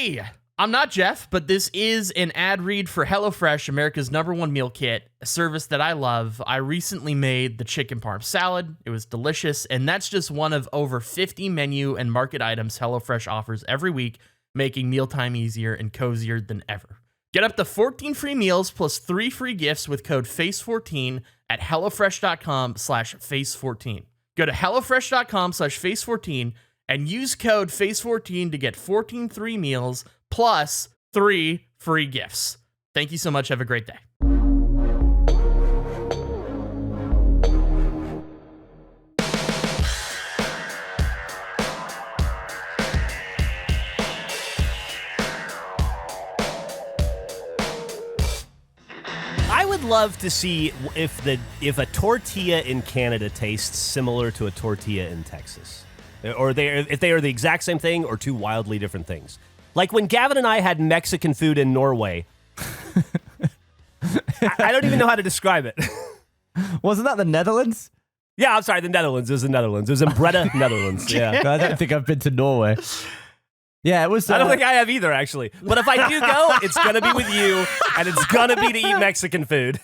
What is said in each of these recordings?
Hey, I'm not Geoff, but this is an ad read for HelloFresh, America's #1 meal kit, a service that I love. I recently made the chicken parm salad. It was delicious, and that's just one of over 50 menu and market items HelloFresh offers every week, making mealtime easier and cozier than ever. Get up to 14 free meals plus 3 free gifts with code FACE14 at HelloFresh.com/FACE14. Go to HelloFresh.com/FACE14 and use code FACE14 to get 14 free meals plus 3 free gifts. Thank you so much. Have a great day. I would love to see if a tortilla in Canada tastes similar to a tortilla in Texas, or if they are the exact same thing or two wildly different things. Like when Gavin and I had Mexican food in Norway. I don't even know how to describe it. Wasn't that the Netherlands? Yeah, I'm sorry, the Netherlands. It was the Netherlands. It was in Breda, Netherlands. Yeah, I don't think I've been to Norway. Yeah, it was. I don't think I have either, actually. But if I do go, it's going to be with you, and it's going to be to eat Mexican food.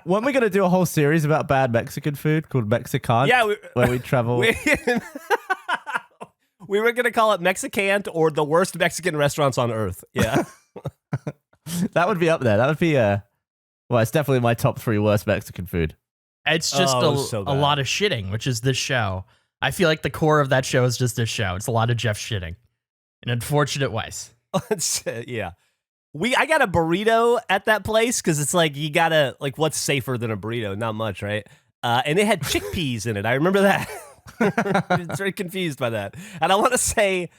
Weren't we going to do a whole series about bad Mexican food called Mexicant? Yeah. Where we travel. We were going to call it Mexicant or the worst Mexican restaurants on earth. Yeah. That would be up there. That would be, well, it's definitely my top 3 worst Mexican food. It's just a lot of shitting, which is this show. I feel like the core of that show is just this show. It's a lot of Geoff shitting in unfortunate ways. Yeah. I got a burrito at that place because it's like, you gotta, like, what's safer than a burrito? Not much, right? And it had chickpeas in it. I remember that. I was very confused by that. And I want to say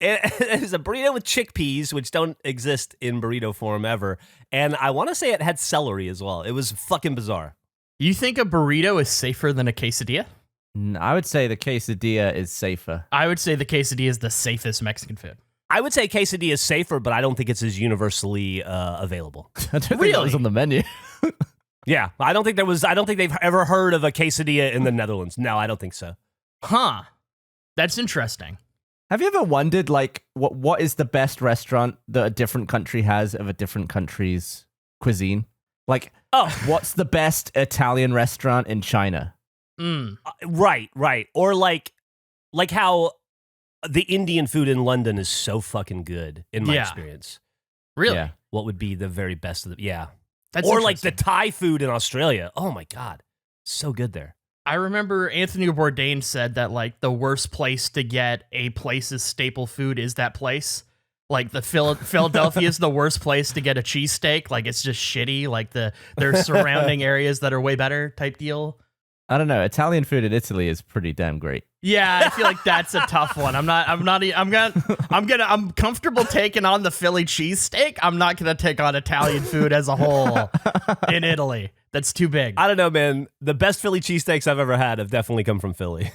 it was a burrito with chickpeas, which don't exist in burrito form ever. And I want to say it had celery as well. It was fucking bizarre. You think a burrito is safer than a quesadilla? I would say the quesadilla is safer. I would say the quesadilla is the safest Mexican food. I would say quesadilla is safer, but I don't think it's as universally available. I don't think that was on the menu. Yeah, I don't think they've ever heard of a quesadilla in the Netherlands. No, I don't think so. Huh. That's interesting. Have you ever wondered, like, what is the best restaurant that a different country has of a different country's cuisine? Like, what's the best Italian restaurant in China? Right. Or like how the Indian food in London is so fucking good in my experience. Really? Yeah. What would be the very best of the... Yeah. That's or like the Thai food in Australia. Oh my God. So good there. I remember Anthony Bourdain said that, like, the worst place to get a place's staple food is that place. Like, the Philadelphia is the worst place to get a cheesesteak. Like, it's just shitty. Like, there's surrounding areas that are way better type deal. I don't know. Italian food in Italy is pretty damn great. Yeah, I feel like that's a tough one. I'm comfortable taking on the Philly cheesesteak. I'm not gonna take on Italian food as a whole in Italy. That's too big. I don't know, man. The best Philly cheesesteaks I've ever had have definitely come from Philly.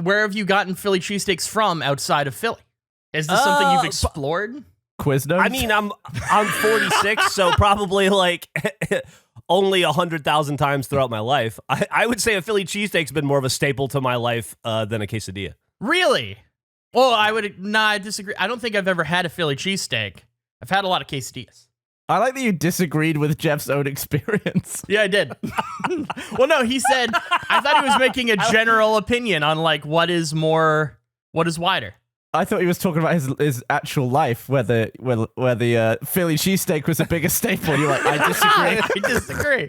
Where have you gotten Philly cheesesteaks from outside of Philly? Is this something you've explored? Quiznos? I mean, I'm 46, so probably like only 100,000 times throughout my life. I would say a Philly cheesesteak's been more of a staple to my life than a quesadilla. Really? Well, I disagree. I don't think I've ever had a Philly cheesesteak. I've had a lot of quesadillas. I like that you disagreed with Jeff's own experience. Yeah, I did. Well, no, he said, I thought he was making a general opinion on, like, what is wider. I thought he was talking about his actual life, where the Philly cheesesteak was a bigger staple. You're like, I disagree. I disagree.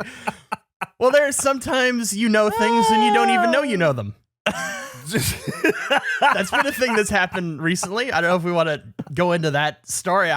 Well, there's sometimes you know things and you don't even know you know them. That's been a thing that's happened recently. I don't know if we want to go into that story.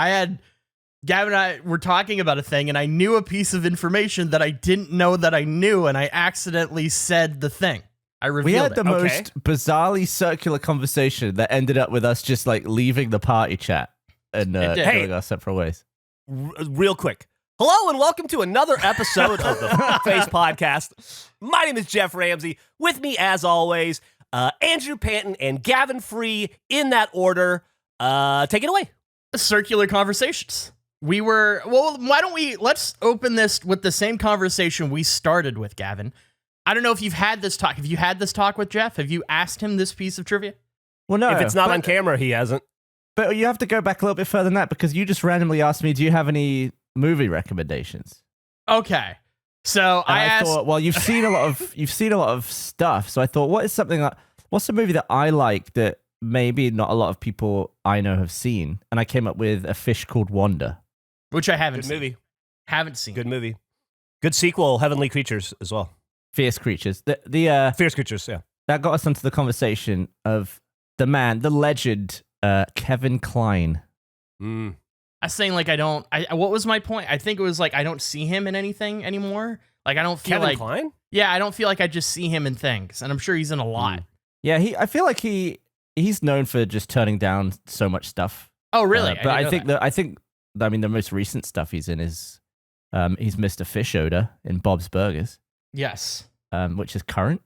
Gavin and I were talking about a thing, and I knew a piece of information that I didn't know that I knew, and I accidentally said the thing. I revealed We had it. the most bizarrely circular conversation that ended up with us just like leaving the party chat and going our separate ways. Real quick. Hello and welcome to another episode of the KFace podcast. My name is Geoff Ramsey. With me, as always, Andrew Panton and Gavin Free in that order. Take it away. Circular conversations. Let's open this with the same conversation we started with, Gavin. I don't know if you've had this talk. Have you had this talk with Geoff? Have you asked him this piece of trivia? Well, no. If it's not on camera, he hasn't. But you have to go back a little bit further than that because you just randomly asked me, do you have any movie recommendations? Okay. So And I asked, thought, well, you've seen a lot of stuff. So I thought, what's a movie that I like that maybe not a lot of people I know have seen? And I came up with A Fish Called Wanda. which I haven't Good seen. movie. Haven't seen. Good movie. Good sequel, Heavenly Creatures as well. Fierce Creatures. Fierce Creatures, yeah. That got us onto the conversation of the man, the legend, Kevin Kline. Mm. I was saying what was my point? I think it was like I don't see him in anything anymore. Like I don't feel Kevin like Kline? Yeah, I don't feel like I just see him in things, and I'm sure he's in a lot. Yeah, I feel like he's known for just turning down so much stuff. Oh, really? But I think the most recent stuff he's in is he's Mr. Fish Odor in Bob's Burgers. Yes. Which is current.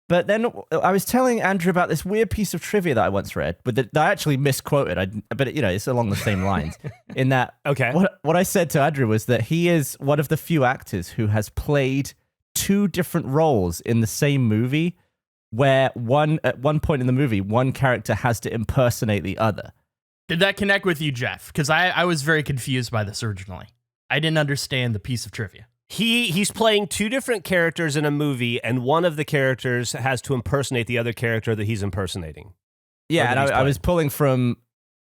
But then I was telling Andrew about this weird piece of trivia that I once read, but that I actually misquoted. But it's along the same lines. In that, Okay. what I said to Andrew was that he is one of the few actors who has played two different roles in the same movie, where at one point in the movie, one character has to impersonate the other. Did that connect with you, Geoff? Because I was very confused by this originally. I didn't understand the piece of trivia. He's playing two different characters in a movie, and one of the characters has to impersonate the other character that he's impersonating. Yeah, and I was pulling from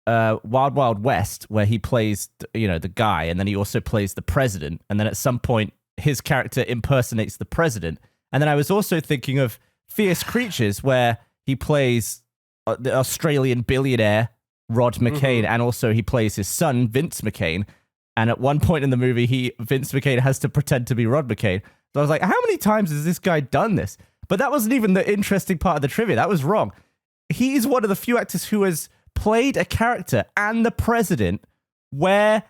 Wild Wild West, where he plays the guy, and then he also plays the president, and then at some point his character impersonates the president. And then I was also thinking of Fierce Creatures, where he plays the Australian billionaire Rod McCain, and also he plays his son Vince McCain. And at one point in the movie, Vince McCain has to pretend to be Rod McCain. So I was like, how many times has this guy done this? But that wasn't even the interesting part of the trivia. That was wrong. He's one of the few actors who has played a character and the president where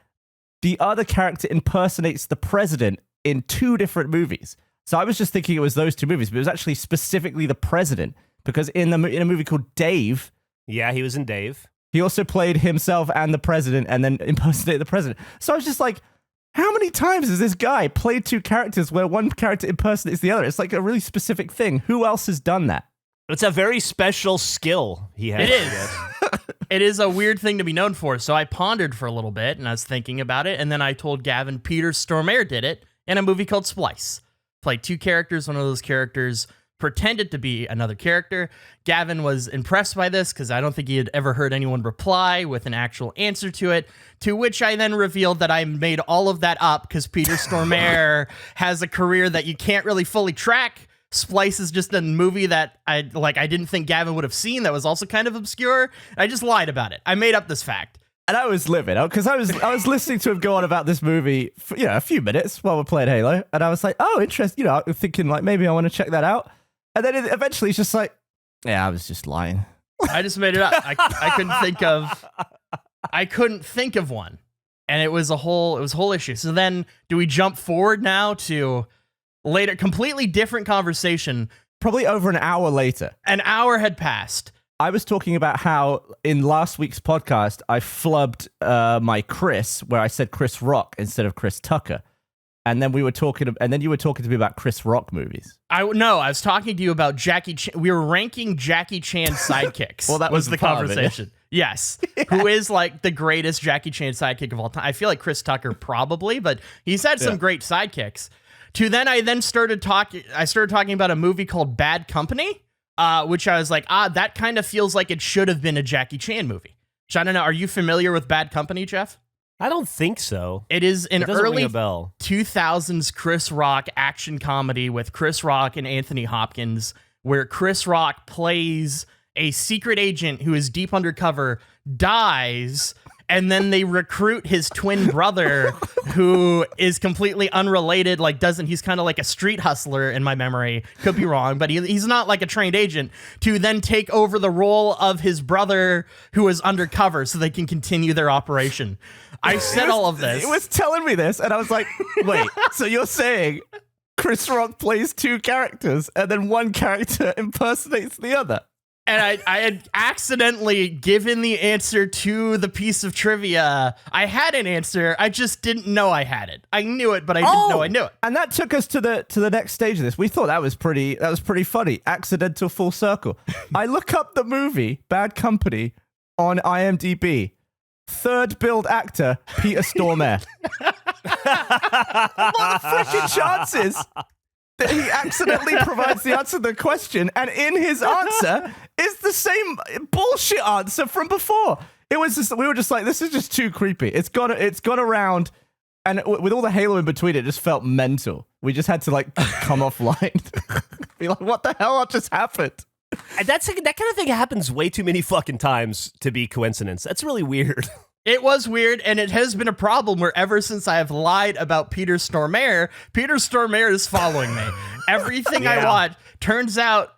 the other character impersonates the president in two different movies. So I was just thinking it was those two movies, but it was actually specifically the president, because in a movie called Dave... Yeah, he was in Dave. He also played himself and the president and then impersonated the president. So I was just like, how many times has this guy played two characters where one character impersonates the other? It's like a really specific thing. Who else has done that? It's a very special skill he has. It is. It is a weird thing to be known for. So I pondered for a little bit, and I was thinking about it, and then I told Gavin Peter Stormare did it in a movie called Splice. Played two characters. One of those characters pretended to be another character. Gavin was impressed by this because I don't think he had ever heard anyone reply with an actual answer to it, to which I then revealed that I made all of that up because Peter Stormare has a career that you can't really fully track. Splice is just a movie that I didn't think Gavin would have seen that was also kind of obscure. I just lied about it. I made up this fact. And I was livid because I was listening to him go on about this movie for a few minutes while we're playing Halo, and I was like, oh, interesting. I'm thinking like maybe I want to check that out. And then eventually it's just like, yeah, I was just lying. I just made it up. I couldn't think of one. And it was a whole issue. So then do we jump forward now to later, completely different conversation? Probably over an hour later. An hour had passed. I was talking about how in last week's podcast, I flubbed my Chris, where I said Chris Rock instead of Chris Tucker. And then you were talking to me about Chris Rock movies. I was talking to you about Jackie Chan. We were ranking Jackie Chan's sidekicks. Well, that was the conversation. Yes. Yeah. Who is like the greatest Jackie Chan sidekick of all time? I feel like Chris Tucker probably, but he's had some great sidekicks. I started talking about a movie called Bad Company, which I was like, that kind of feels like it should have been a Jackie Chan movie. So I don't know. Are you familiar with Bad Company, Geoff? I don't think so. It is an early ring a bell. 2000s Chris Rock action comedy with Chris Rock and Anthony Hopkins, where Chris Rock plays a secret agent who is deep undercover, dies, and then they recruit his twin brother, who is completely unrelated. He's kind of like a street hustler in my memory. Could be wrong, but he's not like a trained agent, to then take over the role of his brother who is undercover so they can continue their operation. I said all of this. It was telling me this, and I was like, wait, so you're saying Chris Rock plays two characters and then one character impersonates the other? And I had accidentally given the answer to the piece of trivia. I had an answer. I just didn't know I had it. I knew it, but I didn't know I knew it. And that took us to the next stage of this. We thought that was pretty funny. Accidental full circle. I look up the movie Bad Company on IMDb. Third billed actor, Peter Stormare. What are the freaking chances that he accidentally provides the answer to the question, and in his answer is the same bullshit answer from before? It was just, we were just like, this is just too creepy. It's gone around, and with all the halo in between, it just felt mental. We just had to like come offline, be like, what the hell just happened? That kind of thing happens way too many fucking times to be coincidence. That's really weird. It was weird, and it has been a problem where ever since I have lied about Peter Stormare is following me. Everything I watch turns out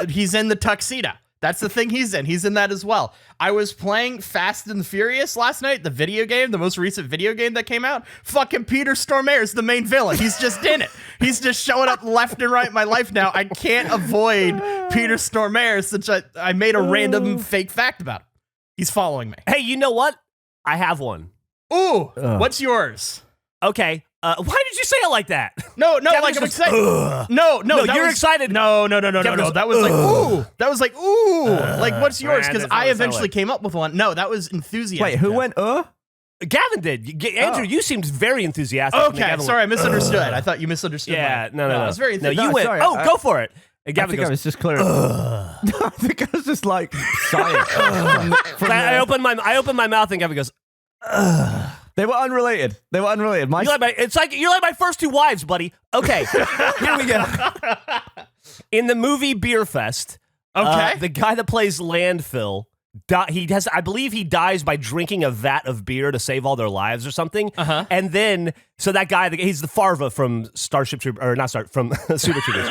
he's in the tuxedo. That's the thing he's in. He's in that as well. I was playing Fast and Furious last night, the video game, the most recent video game that came out. Fucking Peter Stormare is the main villain. He's just in it. He's just showing up left and right in my life now. I can't avoid Peter Stormare since I made a random fake fact about him. He's following me. Hey, you know what? I have one. Ooh, what's yours? Okay. Why did you say it like that? No, Gavin like I'm just, excited. No, you're excited. No. That was like, ooh. That was like, ooh. Like, what's yours? Because I eventually came up with one. No, that was enthusiasm. Wait, who went, Gavin did. Andrew, you seemed very enthusiastic. Okay, sorry, I misunderstood. I thought you misunderstood. Yeah, no. I was very enthusiastic. No, you went, sorry, go for it. And Gavin I think goes, I was just clear. I think I was just like, silent. I opened my mouth and Gavin goes, They were unrelated. It's like you're like my first two wives, buddy. Okay, here we go. In the movie Beer Fest, the guy that plays Landfill, I believe he dies by drinking a vat of beer to save all their lives or something. And then, so that guy, he's the Farva from Starship Troopers, or not from Super Troopers.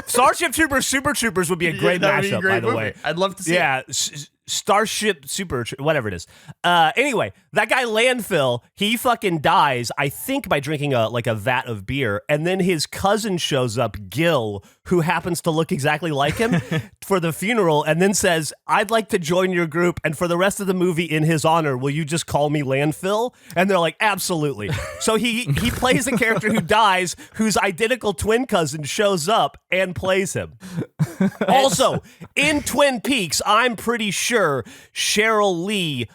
Starship Troopers, Super Troopers would be a great mashup, by the way. I'd love to see it. Starship Super, whatever it is. Anyway, that guy Landfill, he fucking dies, I think, by drinking a vat of beer, and then his cousin shows up, Gil, who happens to look exactly like him, for the funeral, and then says, "I'd like to join your group, and for the rest of the movie, in his honor, will you just call me Landfill?" And they're like, "Absolutely." So he plays a character who dies, whose identical twin cousin shows up and plays him. Also, in Twin Peaks, I'm pretty sure Cheryl Lee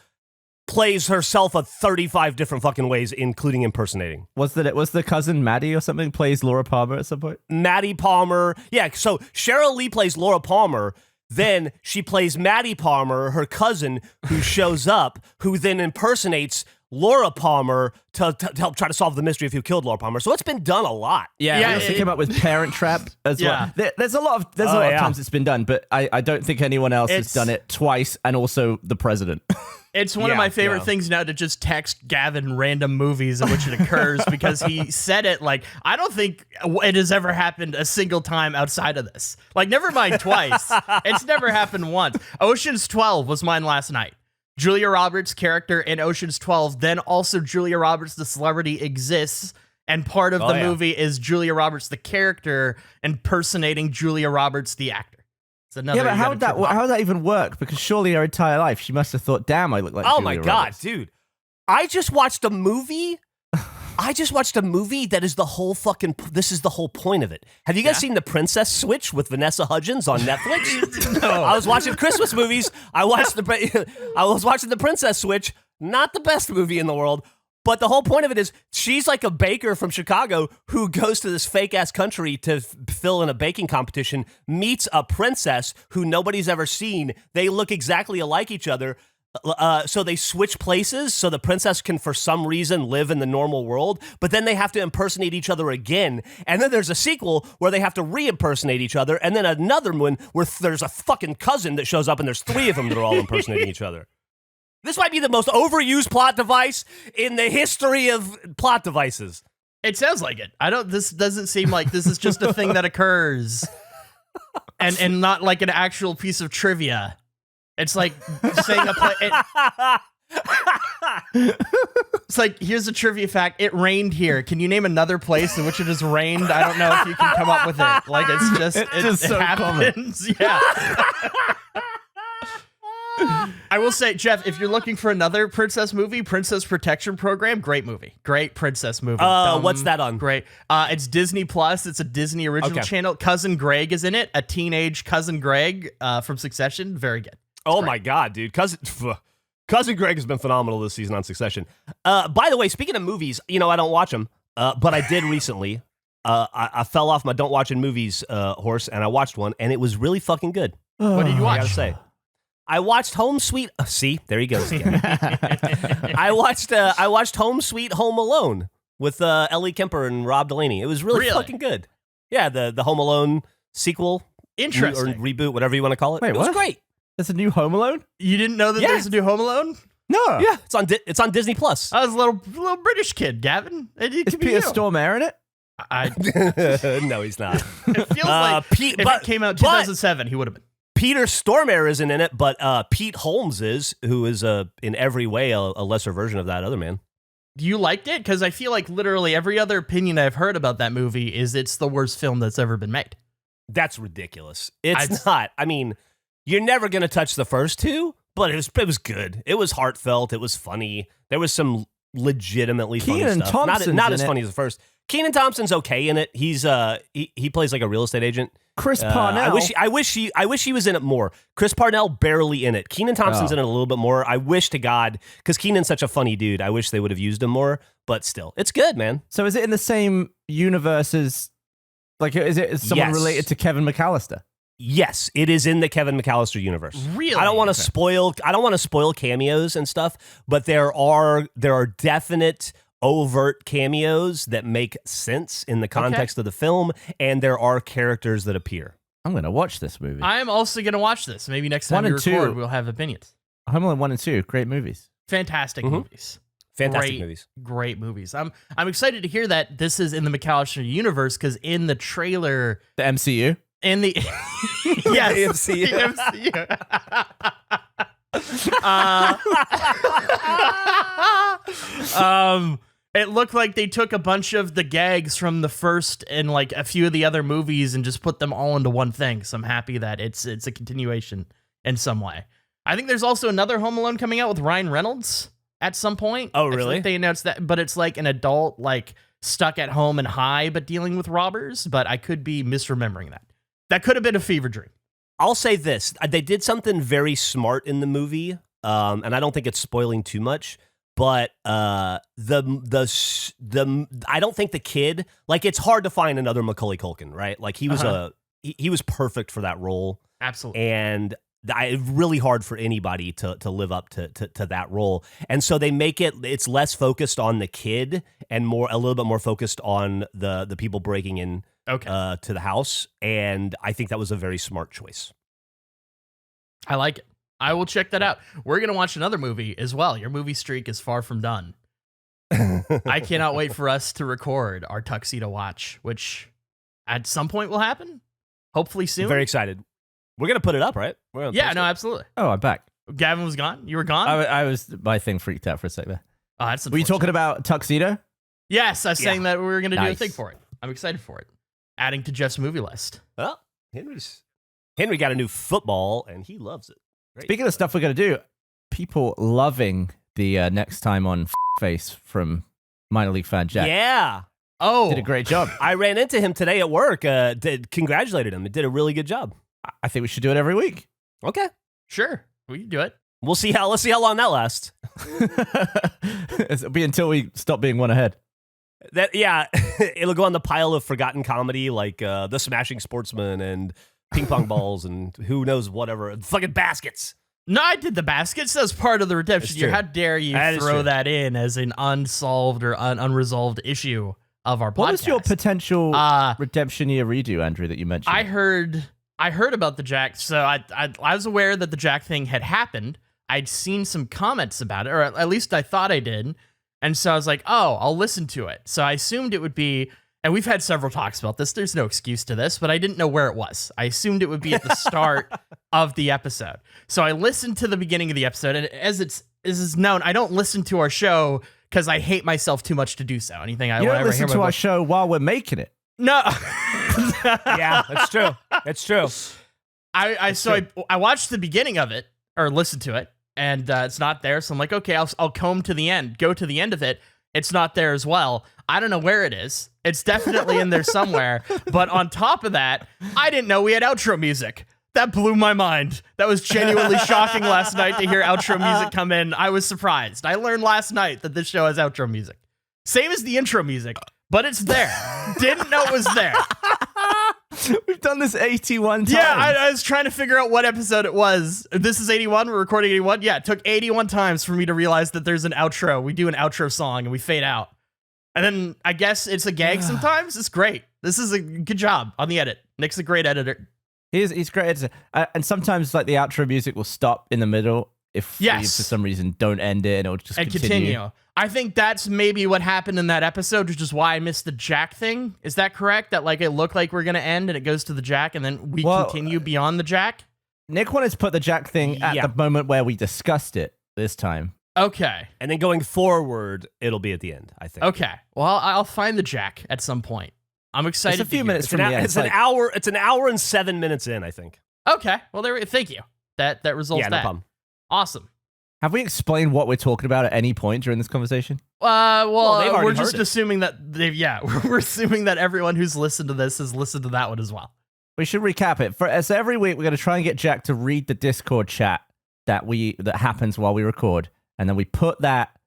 plays herself 35 different fucking ways, including impersonating. Was the cousin Maddie or something plays Laura Palmer at some point? Maddie Palmer. Yeah, so Cheryl Lee plays Laura Palmer. Then she plays Maddie Palmer, her cousin, who shows up, who then impersonates Laura Palmer to help try to solve the mystery of who killed Laura Palmer. So it's been done a lot. Yeah, we also came up with Parent Trap as well. There's a lot of times it's been done, but I don't think anyone else has done it twice, and also the president. It's one of my favorite things now to just text Gavin random movies in which it occurs, because he said it like, I don't think it has ever happened a single time outside of this. Like, never mind twice. It's never happened once. Ocean's 12 was mine last night. Julia Roberts' character in Ocean's 12, then also Julia Roberts, the celebrity, exists, and part of the movie is Julia Roberts, the character, impersonating Julia Roberts, the actor. It's another. Yeah, but how would that even work? Because surely her entire life she must have thought, "Damn, I look like." Oh Julia my God, Roberts. dude! I just watched a movie that is the whole fucking. This is the whole point of it. Have you guys seen The Princess Switch with Vanessa Hudgens on Netflix? No. I was watching Christmas movies. I was watching The Princess Switch. Not the best movie in the world. But the whole point of it is she's like a baker from Chicago who goes to this fake ass country to fill in a baking competition, meets a princess who nobody's ever seen. They look exactly alike each other. So they switch places so the princess can, for some reason, live in the normal world, but then they have to impersonate each other again. And then there's a sequel where they have to re-impersonate each other, and then another one where there's a fucking cousin that shows up and there's three of them that are all impersonating each other. This might be the most overused plot device in the history of plot devices. It sounds like it. This doesn't seem like this is just a thing that occurs and not like an actual piece of trivia. It's like saying it's like, here's a trivia fact. It rained here. Can you name another place in which it has rained? I don't know if you can come up with it. Like, it's just, it so happens. Yeah. I will say, Geoff, if you're looking for another princess movie, Princess Protection Program, great movie. Great princess movie. What's that on? Great. It's Disney Plus. It's a Disney original channel. Cousin Greg is in it. A teenage cousin Greg from Succession. Very good. Oh my God, dude. Cousin Greg has been phenomenal this season on Succession. By the way, speaking of movies, I don't watch them, but I did recently. I fell off my don't watch in movies horse, and I watched one, and it was really fucking good. What did you watch? I gotta say. I watched Home Sweet. See, there he goes again. I watched Home Sweet Home Alone with Ellie Kemper and Rob Delaney. It was really fucking good. Yeah, the Home Alone sequel, interesting, or reboot, whatever you want to call it. Wait, it was great. There's a new Home Alone? You didn't know that there's a new Home Alone? No. Yeah, it's on Disney Plus. I was a little British kid, Gavin. Is Peter Stormare in it? No, he's not. It feels like if it came out 2007, he would have been. Peter Stormare isn't in it, but Pete Holmes is, who is in every way a lesser version of that other man. You liked it? Because I feel like literally every other opinion I've heard about that movie is it's the worst film that's ever been made. That's ridiculous. It's not. I mean, you're never going to touch the first two, but it was good. It was heartfelt. It was funny. There was some legitimately funny stuff. Not as funny as the first. Kenan Thompson's okay in it. He's he plays like a real estate agent. Chris Parnell. I wish he was in it more. Chris Parnell barely in it. Kenan Thompson's in it a little bit more. I wish to God, because Kenan's such a funny dude. I wish they would have used him more. But still, it's good, man. So is it in the same universe as, like, is it someone related to Kevin Mccallister? Yes, it is in the Kevin Mccallister universe. Really? I don't want to spoil cameos and stuff, but there are definite overt cameos that make sense in the context of the film, and there are characters that appear. I'm going to watch this movie. I'm also going to watch this. Maybe next time we record, we'll have opinions. Home Alone 1 and 2, great movies. Fantastic movies. Fantastic movies. Great movies. I'm excited to hear that this is in the Mccallister universe, because in the trailer, the MCU, in the yes, the MCU. It looked like they took a bunch of the gags from the first and like a few of the other movies and just put them all into one thing. So I'm happy that it's a continuation in some way. I think there's also another Home Alone coming out with Ryan Reynolds at some point. Oh, I feel really? like they announced that, but it's like an adult, like stuck at home and high, but dealing with robbers. But I could be misremembering that. That could have been a fever dream. I'll say this: they did something very smart in the movie, and I don't think it's spoiling too much. But I don't think the kid, like, it's hard to find another Macaulay Culkin, right? Like, he was he was perfect for that role. Absolutely. And really hard for anybody to live up to that role. And so they make it's less focused on the kid and a little bit more focused on the people breaking in to the house. And I think that was a very smart choice. I like it. I will check that out. We're going to watch another movie as well. Your movie streak is far from done. I cannot wait for us to record our Tuxedo Watch, which at some point will happen. Hopefully soon. I'm very excited. We're going to put it up, right? Yeah, no, absolutely. Oh, I'm back. Gavin was gone? You were gone? I was, my thing freaked out for a second there. Oh, that's Were you talking about Tuxedo? Yes, I was saying that we were going to do a Nice. thing for it. I'm excited for it. Adding to Jeff's movie list. Well, Henry got a new football, and he loves it. Great. Speaking of stuff we're going to do, people loving the next time on Face from Minor League Fan Jack. Yeah. Oh. Did a great job. I ran into him today at work. Congratulated him. It did a really good job. I think we should do it every week. Okay. Sure. We can do it. Let's see how long that lasts. It'll be until we stop being one ahead. It'll go on the pile of forgotten comedy like The Smashing Sportsman and ping pong balls and who knows whatever. Fucking baskets. No, I did the baskets. That's part of the redemption year. How dare you throw that in as an unsolved or unresolved issue of our podcast? What was your potential redemption year redo, Andrew, that you mentioned? I heard about the Jack. So I was aware that the Jack thing had happened. I'd seen some comments about it, or at least I thought I did. And so I was like, oh, I'll listen to it. So I assumed it would be, and we've had several talks about this. There's no excuse to this, but I didn't know where it was. I assumed it would be at the start of the episode. So I listened to the beginning of the episode, and as is known, I don't listen to our show because I hate myself too much to do so. Anything I you don't ever listen to our show while we're making it. No. Yeah, that's true. That's true. I watched the beginning of it, or listened to it, and it's not there. So I'm like, okay, I'll comb to the end, go to the end of it. It's not there as well. I don't know where it is. It's definitely in there somewhere. But on top of that, I didn't know we had outro music. That blew my mind. That was genuinely shocking last night to hear outro music come in. I was surprised. I learned last night that this show has outro music. Same as the intro music, but it's there. Didn't know it was there. We've done this 81 times. Yeah, I was trying to figure out what episode it was. This is 81. We're recording 81. Yeah, it took 81 times for me to realize that there's an outro. We do an outro song and we fade out. And then I guess it's a gag sometimes. It's great. This is a good job on the edit. Nick's a great editor. He's great. And sometimes like the outro music will stop in the middle if we, for some reason, don't end it, and it'll just continue. I think that's maybe what happened in that episode, which is why I missed the Jack thing. Is that correct? That like it looked like we're gonna end, and it goes to the Jack, and then we continue beyond the Jack. Nick wanted to put the Jack thing at the moment where we discussed it this time. Okay. And then going forward, it'll be at the end, I think. Okay. Well, I'll find the Jack at some point. I'm excited. It's a few minutes from the end. It's an hour. It's an hour and 7 minutes in, I think. Okay. Well, thank you. That results. Yeah, no problem. Awesome. Have we explained what we're talking about at any point during this conversation? We're just assuming that we're assuming that everyone who's listened to this has listened to that one as well. We should recap it. So every week we're going to try and get Jack to read the Discord chat that happens while we record, and then we put that.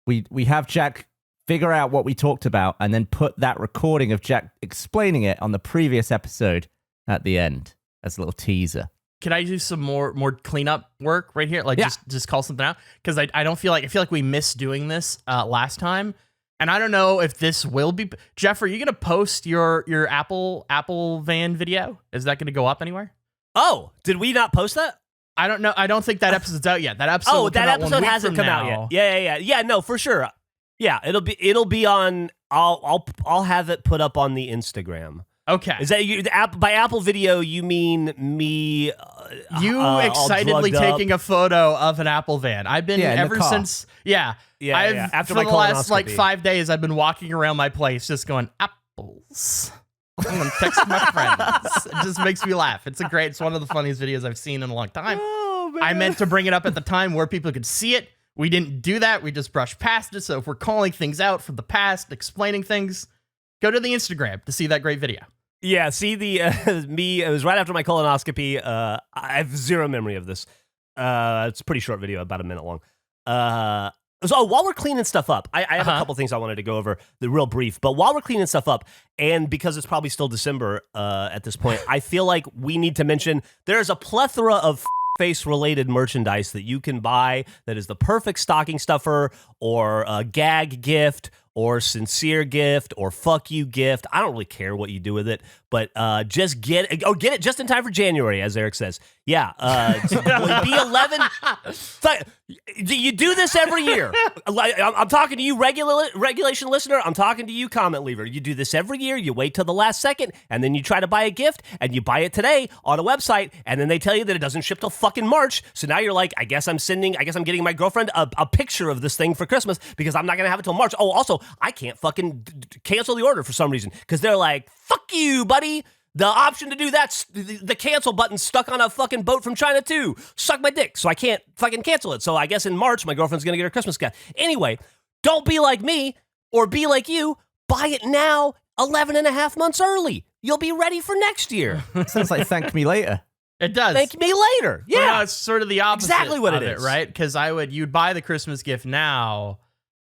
We have Jack figure out what we talked about, and then put that recording of Jack explaining it on the previous episode at the end as a little teaser. Can I do some more cleanup work right here? Like just call something out? Because I feel like we missed doing this last time. And I don't know if this will be. Geoff, are you gonna post your Apple van video? Is that gonna go up anywhere? Oh, did we not post that? I don't know. I don't think that episode's out yet. That episode hasn't come out yet. Yeah, no, for sure. Yeah, it'll be on. I'll have it put up on the Instagram. Okay. Is that by Apple Video? You mean me? You excitedly taking a photo of an Apple van. I've been ever since. Yeah. After for my the last colonoscopy. 5 days, I've been walking around my place just going apples. I'm gonna text my friends. It just makes me laugh. It's one of the funniest videos I've seen in a long time. Oh, man. I meant to bring it up at the time where people could see it. We didn't do that. We just brushed past it. So if we're calling things out from the past, explaining things, go to the Instagram to see that great video. Yeah, see me. It was right after my colonoscopy. I have zero memory of this. It's a pretty short video, about a minute long. So while we're cleaning stuff up, I have a couple things I wanted to go over, the real brief. But while we're cleaning stuff up, and because it's probably still December at this point, I feel like we need to mention there's a plethora of face-related merchandise that you can buy that is the perfect stocking stuffer or a gag gift or sincere gift or fuck you gift. I don't really care what you do with it, but just get it just in time for January, as Eric says. Yeah, B11. You do this every year. I'm talking to you, regulation listener. I'm talking to you, comment leaver. You do this every year. You wait till the last second, and then you try to buy a gift, and you buy it today on a website, and then they tell you that it doesn't ship till fucking March. So now you're like, I guess I'm getting my girlfriend a picture of this thing for Christmas because I'm not gonna have it till March. Oh, also, I can't fucking cancel the order for some reason because they're like, fuck you, buddy. The option to do that's the cancel button stuck on a fucking boat from China too. Suck my dick. So I can't fucking cancel it. So I guess in March, my girlfriend's going to get her Christmas gift. Anyway, don't be like me or be like you. Buy it now 11 and a half months early. You'll be ready for next year. Sounds like thank me later. It does. Thank me later. Yeah. Well, no, it's sort of the opposite. Exactly what it is. Right? Because you'd buy the Christmas gift now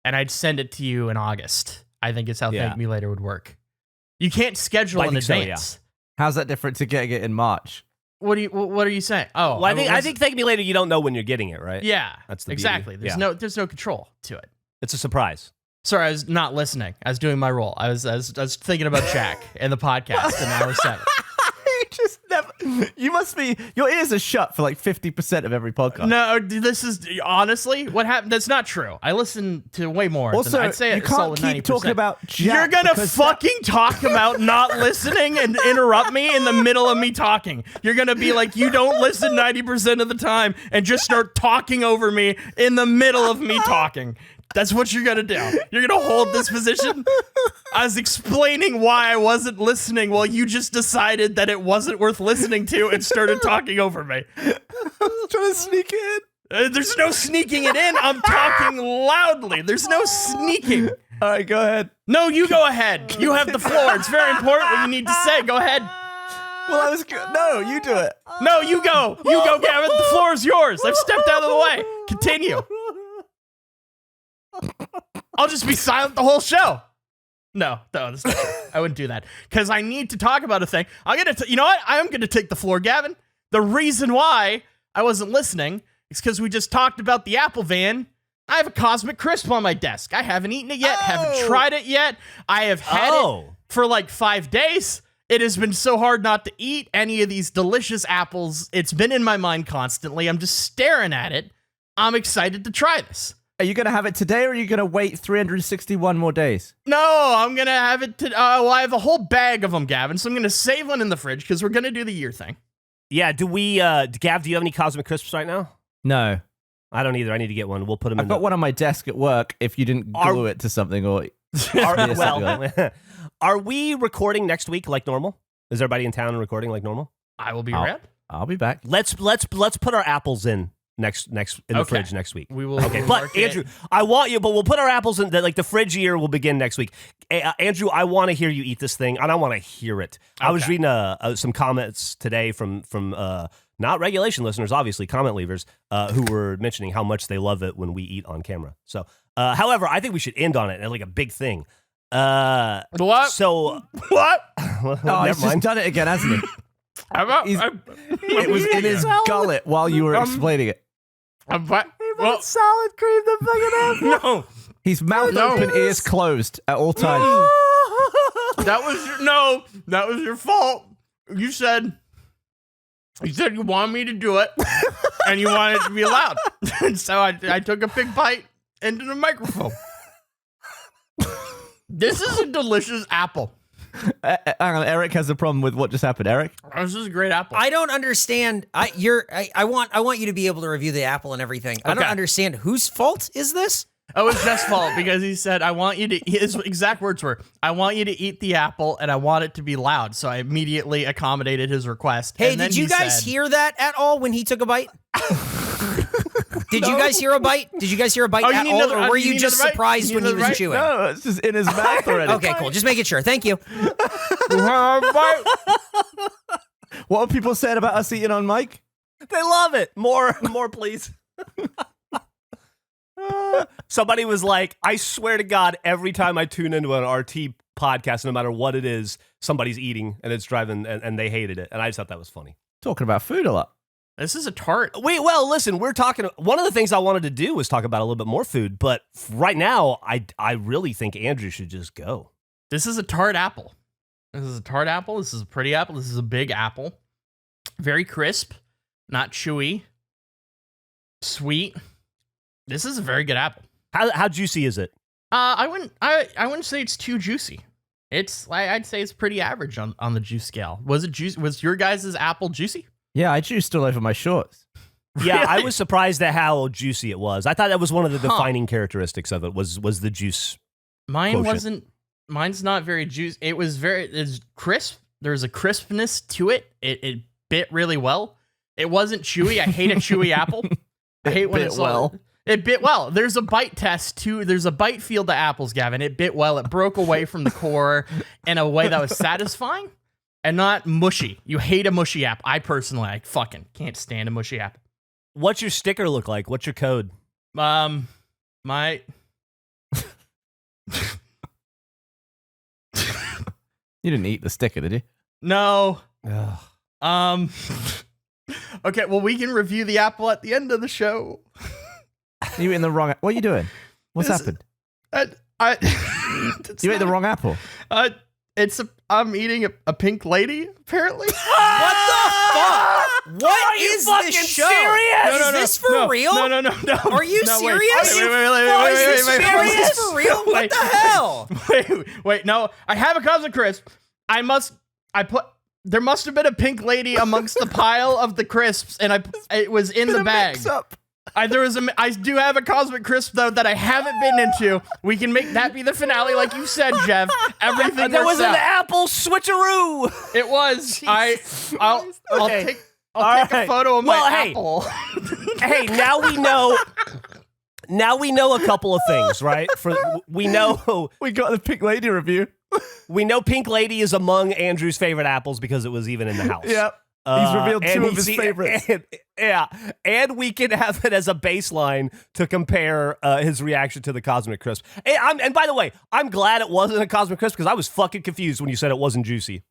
and I'd send it to you in August. I think is how thank me later would work. You can't schedule in advance. So, yeah. How's that different to getting it in March? What are you saying? Oh, well, I think thank me later. You don't know when you're getting it, right? Yeah, that's the exactly. Beauty. There's no control to it. It's a surprise. Sorry, I was not listening. I was doing my role. I was thinking about Jack and the podcast in hour 7. Just never. You must be. Your ears are shut for like 50% of every podcast. No, this is honestly what happened. That's not true. I listen to way more. Also, I'd say you can't keep 90%. talking about Jack. You're gonna fucking talk about not listening and interrupt me in the middle of me talking. You're gonna be like, you don't listen 90% of the time, and just start talking over me in the middle of me talking. That's what you're gonna do. You're gonna hold this position. I was explaining why I wasn't listening while you just decided that it wasn't worth listening to and started talking over me. I was trying to sneak it in. There's no sneaking it in. I'm talking loudly. There's no sneaking. All right, go ahead. No, you go ahead. You have the floor. It's very important what you need to say. Go ahead. Well, I was good. No, you do it. No, you go. You go, Gavin. The floor is yours. I've stepped out of the way. Continue. I'll just be silent the whole show. No, that's not true. I wouldn't do that because I need to talk about a thing. You know what? I am going to take the floor, Gavin. The reason why I wasn't listening is because we just talked about the Apple van. I have a Cosmic Crisp on my desk. I haven't eaten it yet. Haven't tried it yet. I have had it for like 5 days. It has been so hard not to eat any of these delicious apples. It's been in my mind constantly. I'm just staring at it. I'm excited to try this. Are you going to have it today or are you going to wait 361 more days? No, I'm going to have it I have a whole bag of them, Gavin, so I'm going to save one in the fridge because we're going to do the year thing. Yeah, Gav, do you have any Cosmic Crisps right now? No. I don't either. I need to get one. We'll put them in. I've got one on my desk at work if you didn't glue it to something or... Are we recording next week like normal? Is everybody in town and recording like normal? I will be around. I'll be back. Let's put our apples in next in the fridge next week. We will. Okay, but Andrew, I want you. But we'll put our apples in. The fridge year will begin next week. Andrew, I want to hear you eat this thing, and I want to hear it. Okay. I was reading some comments today from not regulation listeners, obviously comment leavers, who were mentioning how much they love it when we eat on camera. So, however, I think we should end on it and like a big thing. What? So what? Oh, he's just done it again, hasn't he? It was in his gullet while you were explaining it. Salad cream the fucking apple. No. He's mouth open, ears closed at all times. That was your fault. You said you wanted me to do it, and you wanted it to be loud. And so I took a big bite into the microphone. This is a delicious apple. Hang on, Eric has a problem with what just happened. Eric? This is a great apple. I don't understand. I want you to be able to review the apple and everything. I don't understand. Whose fault is this? Oh, it's Jeff's fault because he said, his exact words were, I want you to eat the apple and I want it to be loud. So I immediately accommodated his request. Hey, did you guys hear that at all when he took a bite? Did you guys hear a bite? Did you guys hear a bite at all? Or were you just surprised when he was chewing? No, it's just in his mouth already. Okay, cool. Just making sure. Thank you. What have people said about us eating on mic? They love it. More, please. Somebody was like, I swear to God, every time I tune into an RT podcast, no matter what it is, somebody's eating and it's driving and they hated it. And I just thought that was funny. Talking about food a lot. This is a tart. Wait, well, listen, we're talking. One of the things I wanted to do was talk about a little bit more food, but right now, I really think Andrew should just go. This is a tart apple. This is a tart apple. This is a pretty apple. This is a big apple. Very crisp, not chewy, sweet. This is a very good apple. How juicy is it? I wouldn't say it's too juicy. I'd say it's pretty average on the juice scale. Was it juice? Was your guys' apple juicy? Yeah, I juiced all over my shorts. Yeah, I was surprised at how juicy it was. I thought that was one of the defining characteristics of it was the juice. Mine wasn't. Mine's not very juicy. It's crisp. There's a crispness to it. It bit really well. It wasn't chewy. I hate a chewy apple. I hate when it's well. It bit well. There's a bite test too. There's a bite feel to apples, Gavin. It bit well. It broke away from the core in a way that was satisfying. And not mushy. You hate a mushy apple. I fucking can't stand a mushy apple. What's your sticker look like? What's your code? My... You didn't eat the sticker, did you? No. Ugh. Okay, well, we can review the apple at the end of the show. You in the wrong... What are you doing? What's happened? You ate the wrong apple. I'm eating a pink lady, apparently. What the fuck? What is this show? Serious? Is this for real? No. Are you serious? Wait, Is this for real? What the hell? Wait, no. I have a Cosmic Crisp. There must have been a pink lady amongst the pile of the crisps, and it was in the bag. I do have a Cosmic Crisp, though, that I haven't been into. We can make that be the finale, like you said, Geoff. Everything there was out. an apple switcheroo. It was. I'll take a photo of my apple. Hey, now we know. Now we know a couple of things, right? We know we got the pink lady review. We know Pink Lady is among Andrew's favorite apples because it was even in the house. Yep. He's revealed two of his favorites. And we can have it as a baseline to compare his reaction to the Cosmic Crisp. And by the way, I'm glad it wasn't a Cosmic Crisp because I was fucking confused when you said it wasn't juicy.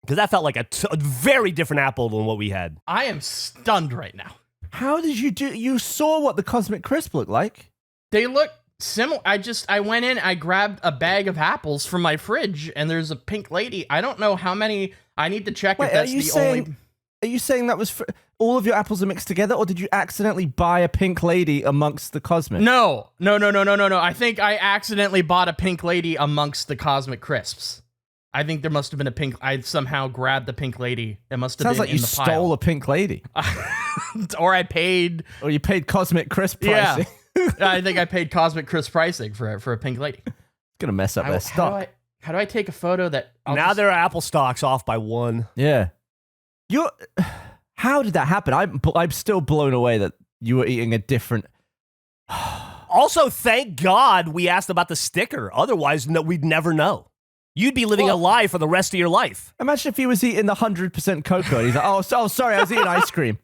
Because that felt like a very different apple than what we had. I am stunned right now. How did you do? You saw what the Cosmic Crisp looked like. They look similar. I went in, I grabbed a bag of apples from my fridge, and there's a Pink Lady. I don't know how many. I need to check if that's the only. Are you saying that was all of your apples are mixed together, or did you accidentally buy a Pink Lady amongst the Cosmic? No. I think I accidentally bought a Pink Lady amongst the Cosmic Crisps. I think there must have been a pink. I somehow grabbed the Pink Lady. It must have Sounds been like you stole a Pink Lady, or I paid. Or you paid Cosmic Crisp pricing. Yeah, I think I paid Cosmic Crisp pricing for a Pink Lady. It's gonna mess up their stock. How do I take a photo that? Now their apple stock's off by 1. Yeah. How did that happen? I'm still blown away that you were eating a different. Also, thank God we asked about the sticker. Otherwise, we'd never know. You'd be living a lie for the rest of your life. Imagine if he was eating the 100% cocoa. And he's like, oh, sorry, I was eating ice cream.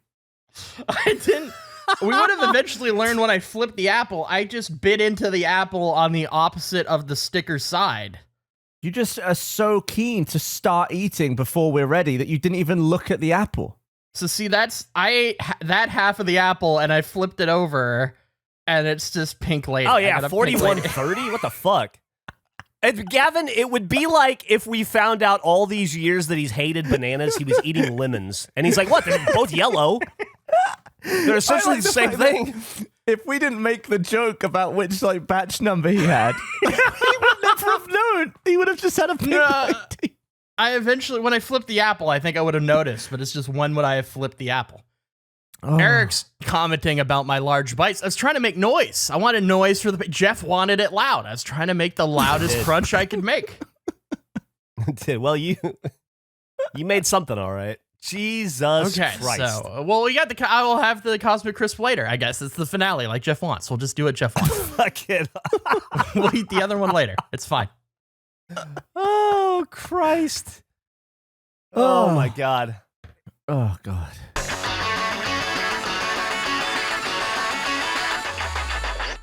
I didn't. We would have eventually learned when I flipped the apple. I just bit into the apple on the opposite of the sticker side. You just are so keen to start eating before we're ready that you didn't even look at the apple. So see, I ate that half of the apple and I flipped it over, and it's just Pink Lady. Oh yeah, 4130. What the fuck? And Gavin, it would be like if we found out all these years that he's hated bananas, he was eating lemons, and he's like, "What? They're both yellow. They're essentially the same thing." If we didn't make the joke about which batch number he had, he would never have known. He would have just had a Pink Lady. I eventually, when I flipped the apple, I think I would have noticed, but it's just when would I have flipped the apple? Oh. Eric's commenting about my large bites. I was trying to make noise. I wanted noise for the... Geoff wanted it loud. I was trying to make the loudest crunch I could make. Well, you made something all right. Jesus Christ. So, we got I will have the Cosmic Crisp later, I guess. It's the finale, like Geoff wants. We'll just do what Geoff wants. Fuck it. We'll eat the other one later. It's fine. Oh, Christ. Oh, my God. Oh, God.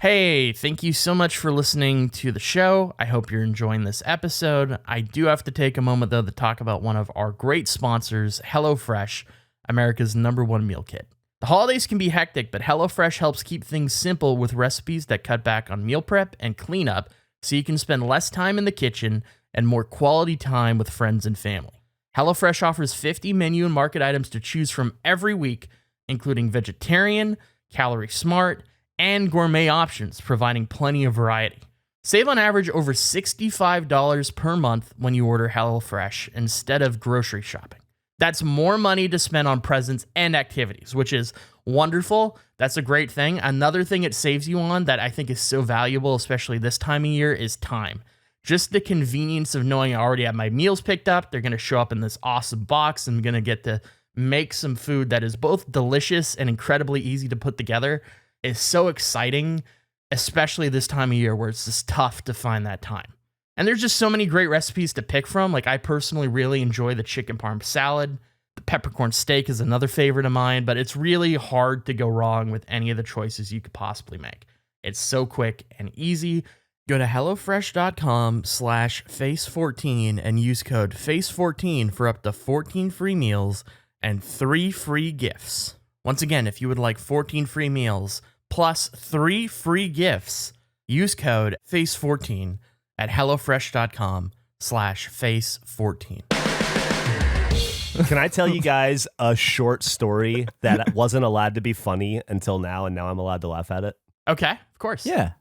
Hey, thank you so much for listening to the show. I hope you're enjoying this episode. I do have to take a moment, though, to talk about one of our great sponsors, HelloFresh, America's #1 meal kit. The holidays can be hectic, but HelloFresh helps keep things simple with recipes that cut back on meal prep and cleanup so you can spend less time in the kitchen and more quality time with friends and family. HelloFresh offers 50 menu and market items to choose from every week, including vegetarian, calorie smart, and gourmet options, providing plenty of variety. Save on average over $65 per month when you order HelloFresh instead of grocery shopping. That's more money to spend on presents and activities, which is wonderful. That's a great thing. Another thing it saves you on that I think is so valuable, especially this time of year, is time. Just the convenience of knowing I already have my meals picked up. They're going to show up in this awesome box. And I'm going to get to make some food that is both delicious and incredibly easy to put together. Is so exciting, especially this time of year where it's just tough to find that time. And there's just so many great recipes to pick from. Like, I personally really enjoy the chicken parm salad. The peppercorn steak is another favorite of mine, but it's really hard to go wrong with any of the choices you could possibly make. It's so quick and easy. Go to HelloFresh.com/Face14 and use code Face14 for up to 14 free meals and 3 free gifts. Once again, if you would like 14 free meals plus 3 free gifts, use code FACE14 at HelloFresh.com/Face14. Can I tell you guys a short story that wasn't allowed to be funny until now, and now I'm allowed to laugh at it? Okay, of course. Yeah.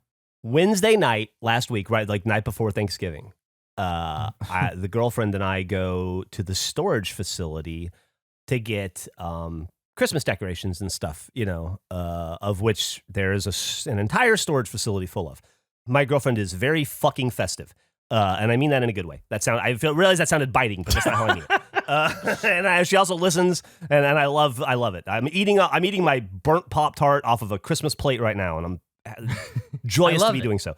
Wednesday night last week, right, like night before Thanksgiving, the girlfriend and I go to the storage facility to get Christmas decorations and stuff, of which there is an entire storage facility full of. My girlfriend is very fucking festive, and I mean that in a good way. I realize that sounded biting, but that's not how I mean it. And she also listens, and I love it. I'm eating my burnt Pop-Tart off of a Christmas plate right now, and I'm joyous to be doing so.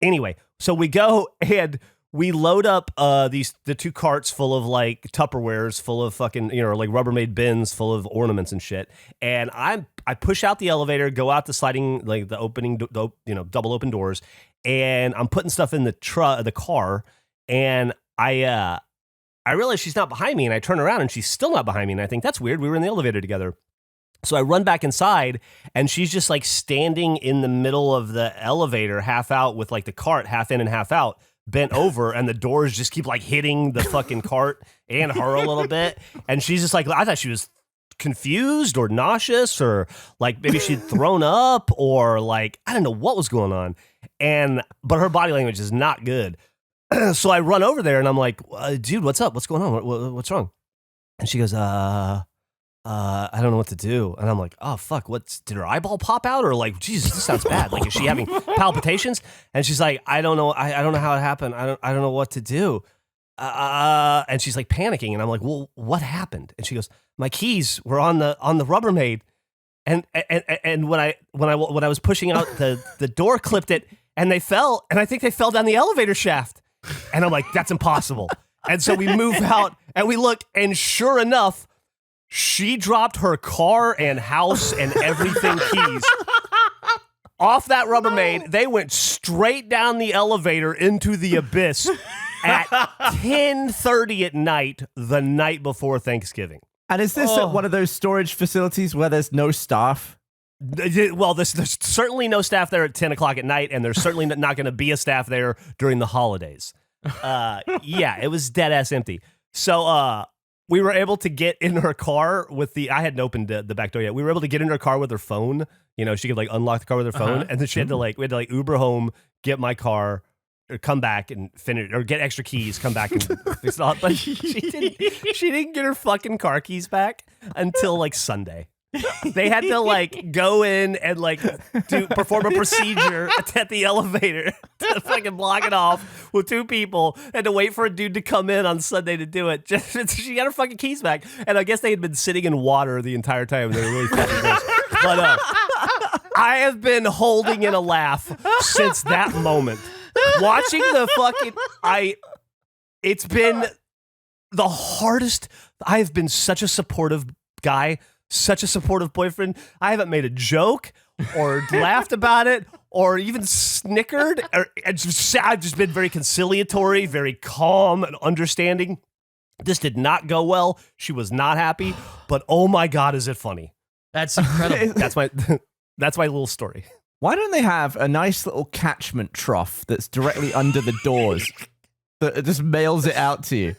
Anyway, so we go and we load up the 2 carts full of like Tupperwares, full of fucking like Rubbermaid bins full of ornaments and shit. And I push out the elevator, go out the sliding like the opening, double open doors, and I'm putting stuff in the car, and I realize she's not behind me, and I turn around and she's still not behind me, and I think that's weird. We were in the elevator together. So I run back inside, and she's just like standing in the middle of the elevator, half out with like the cart half in and half out, bent over, and the doors just keep like hitting the fucking cart and her a little bit. And she's just like, I thought she was confused or nauseous, or like maybe she'd thrown up, or like, I don't know what was going on. But her body language is not good. So I run over there and I'm like, dude, what's up? What's going on? What's wrong? And she goes, I don't know what to do. And I'm like, oh, fuck, did her eyeball pop out? Or like, Jesus, this sounds bad. Like, is she having palpitations? And she's like, I don't know. I don't know how it happened. I don't know what to do. And she's like panicking. And I'm like, well, what happened? And she goes, my keys were on the Rubbermaid. And when I was pushing out, the door clipped it, and they fell. And I think they fell down the elevator shaft. And I'm like, that's impossible. And so we move out and we look, and sure enough, she dropped her car and house and everything keys off that Rubbermaid. They went straight down the elevator into the abyss at 10:30 at night, the night before Thanksgiving. And is this at one of those storage facilities where there's no staff? Well, there's certainly no staff there at 10 o'clock at night, and there's certainly not going to be a staff there during the holidays. Yeah, it was dead ass empty. So, we were able to get in her car with I hadn't opened the back door yet. We were able to get in her car with her phone. She could like unlock the car with her phone. And then we had to like Uber home, get my car, or come back and finish, or get extra keys, come back and fix it all. But she didn't get her fucking car keys back until like Sunday. They had to like go in and like perform a procedure at the elevator to fucking block it off with 2 people, and to wait for a dude to come in on Sunday to do it. She got her fucking keys back, and I guess they had been sitting in water the entire time. They were really fucking gross. But I have been holding in a laugh since that moment. Watching the fucking it's been the hardest. I have been such a supportive guy, such a supportive boyfriend. I haven't made a joke or laughed about it or even snickered. I've just been very conciliatory, very calm and understanding. This did not go well. She was not happy, but oh my God, is it funny? That's incredible. That's my little story. Why don't they have a nice little catchment trough that's directly under the doors that just mails it out to you?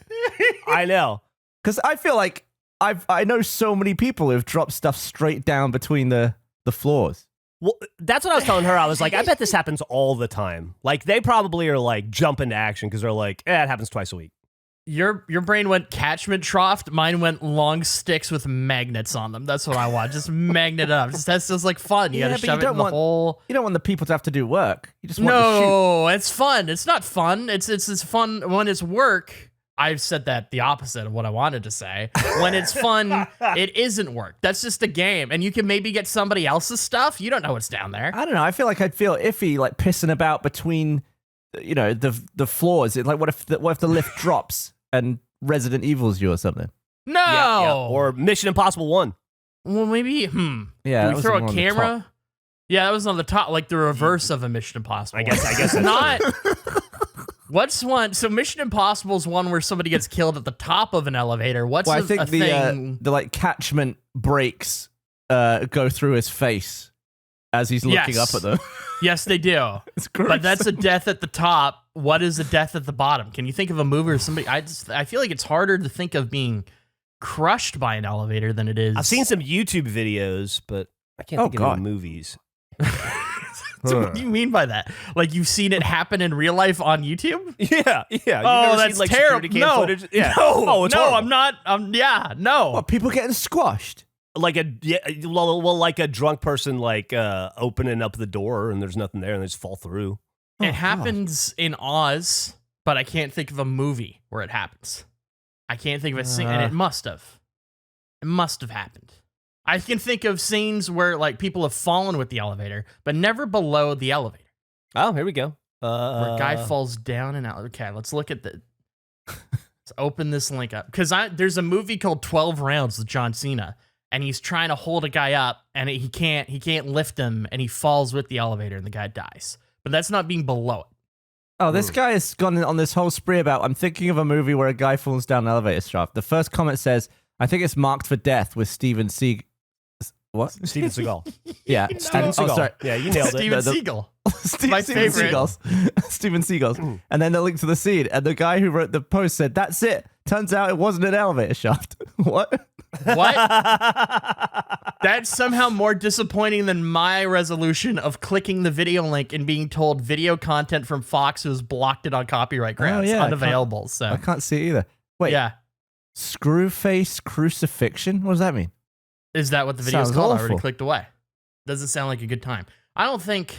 I know. Because I feel like I know so many people who've dropped stuff straight down between the floors. Well, that's what I was telling her. I was like, I bet this happens all the time. Like, they probably are like jump into action because they're like, it happens twice a week. Your brain went catchment trough. Mine went long sticks with magnets on them. That's what I want. Just magnet up. That's just like fun. You gotta shove it in the hole. You don't want the people to have to do work. You just want to shoot. No, it's fun. It's not fun. It's fun when it's work. I've said that the opposite of what I wanted to say. When it's fun, it isn't work. That's just a game. And you can maybe get somebody else's stuff. You don't know what's down there. I don't know. I feel like I'd feel iffy, like pissing about between, the floors. Like, what if the lift drops and Resident Evil's you or something? No. Yeah. Or Mission Impossible 1. Well, maybe. Yeah. Do we throw a camera? Yeah, that was on the top, like the reverse of a Mission Impossible. I guess it's not. What's one? So Mission Impossible is one where somebody gets killed at the top of an elevator. What's I think a thing? The like catchment breaks go through his face as he's looking up at them. Yes, they do. It's gross. But that's a death at the top. What is a death at the bottom? Can you think of a movie or somebody? I feel like it's harder to think of being crushed by an elevator than it is. I've seen some YouTube videos, but I can't think of any movies. So what do you mean by that? Like, you've seen it happen in real life on YouTube? Yeah. Oh, that's seen, like, terrible. No. Footage? Yeah. No, it's no, horrible. I'm not. No. What, people getting squashed? Like like a drunk person, like opening up the door and there's nothing there and they just fall through. It happens in Oz, but I can't think of a movie where it happens. I can't think of a scene, and it must have. It must have happened. I can think of scenes where like people have fallen with the elevator, but never below the elevator. Oh, here we go. Where a guy falls down and out. Okay, let's look at the. Let's open this link up because there's a movie called 12 Rounds with John Cena, and he's trying to hold a guy up, and he can't lift him, and he falls with the elevator, and the guy dies. But that's not being below it. Oh, this guy has gone on this whole spree about, I'm thinking of a movie where a guy falls down an elevator shaft. The first comment says, I think it's Marked for Death with Steven Seagal. What? Steven Seagal. Yeah. Steven Seagal. Oh, sorry. Yeah, you nailed it. Steven Seagal. My favorite. Steven Seagal's. And then the link to the scene. And the guy who wrote the post said, that's it. Turns out it wasn't an elevator shaft. What? What? That's somehow more disappointing than my resolution of clicking the video link and being told video content from Fox has blocked it on copyright grounds. Unavailable. I can't see it either. Wait. Yeah. Screwface crucifixion? What does that mean? Is that what the video is Sounds called? awful. I already clicked away. Doesn't sound like a good time. I don't think...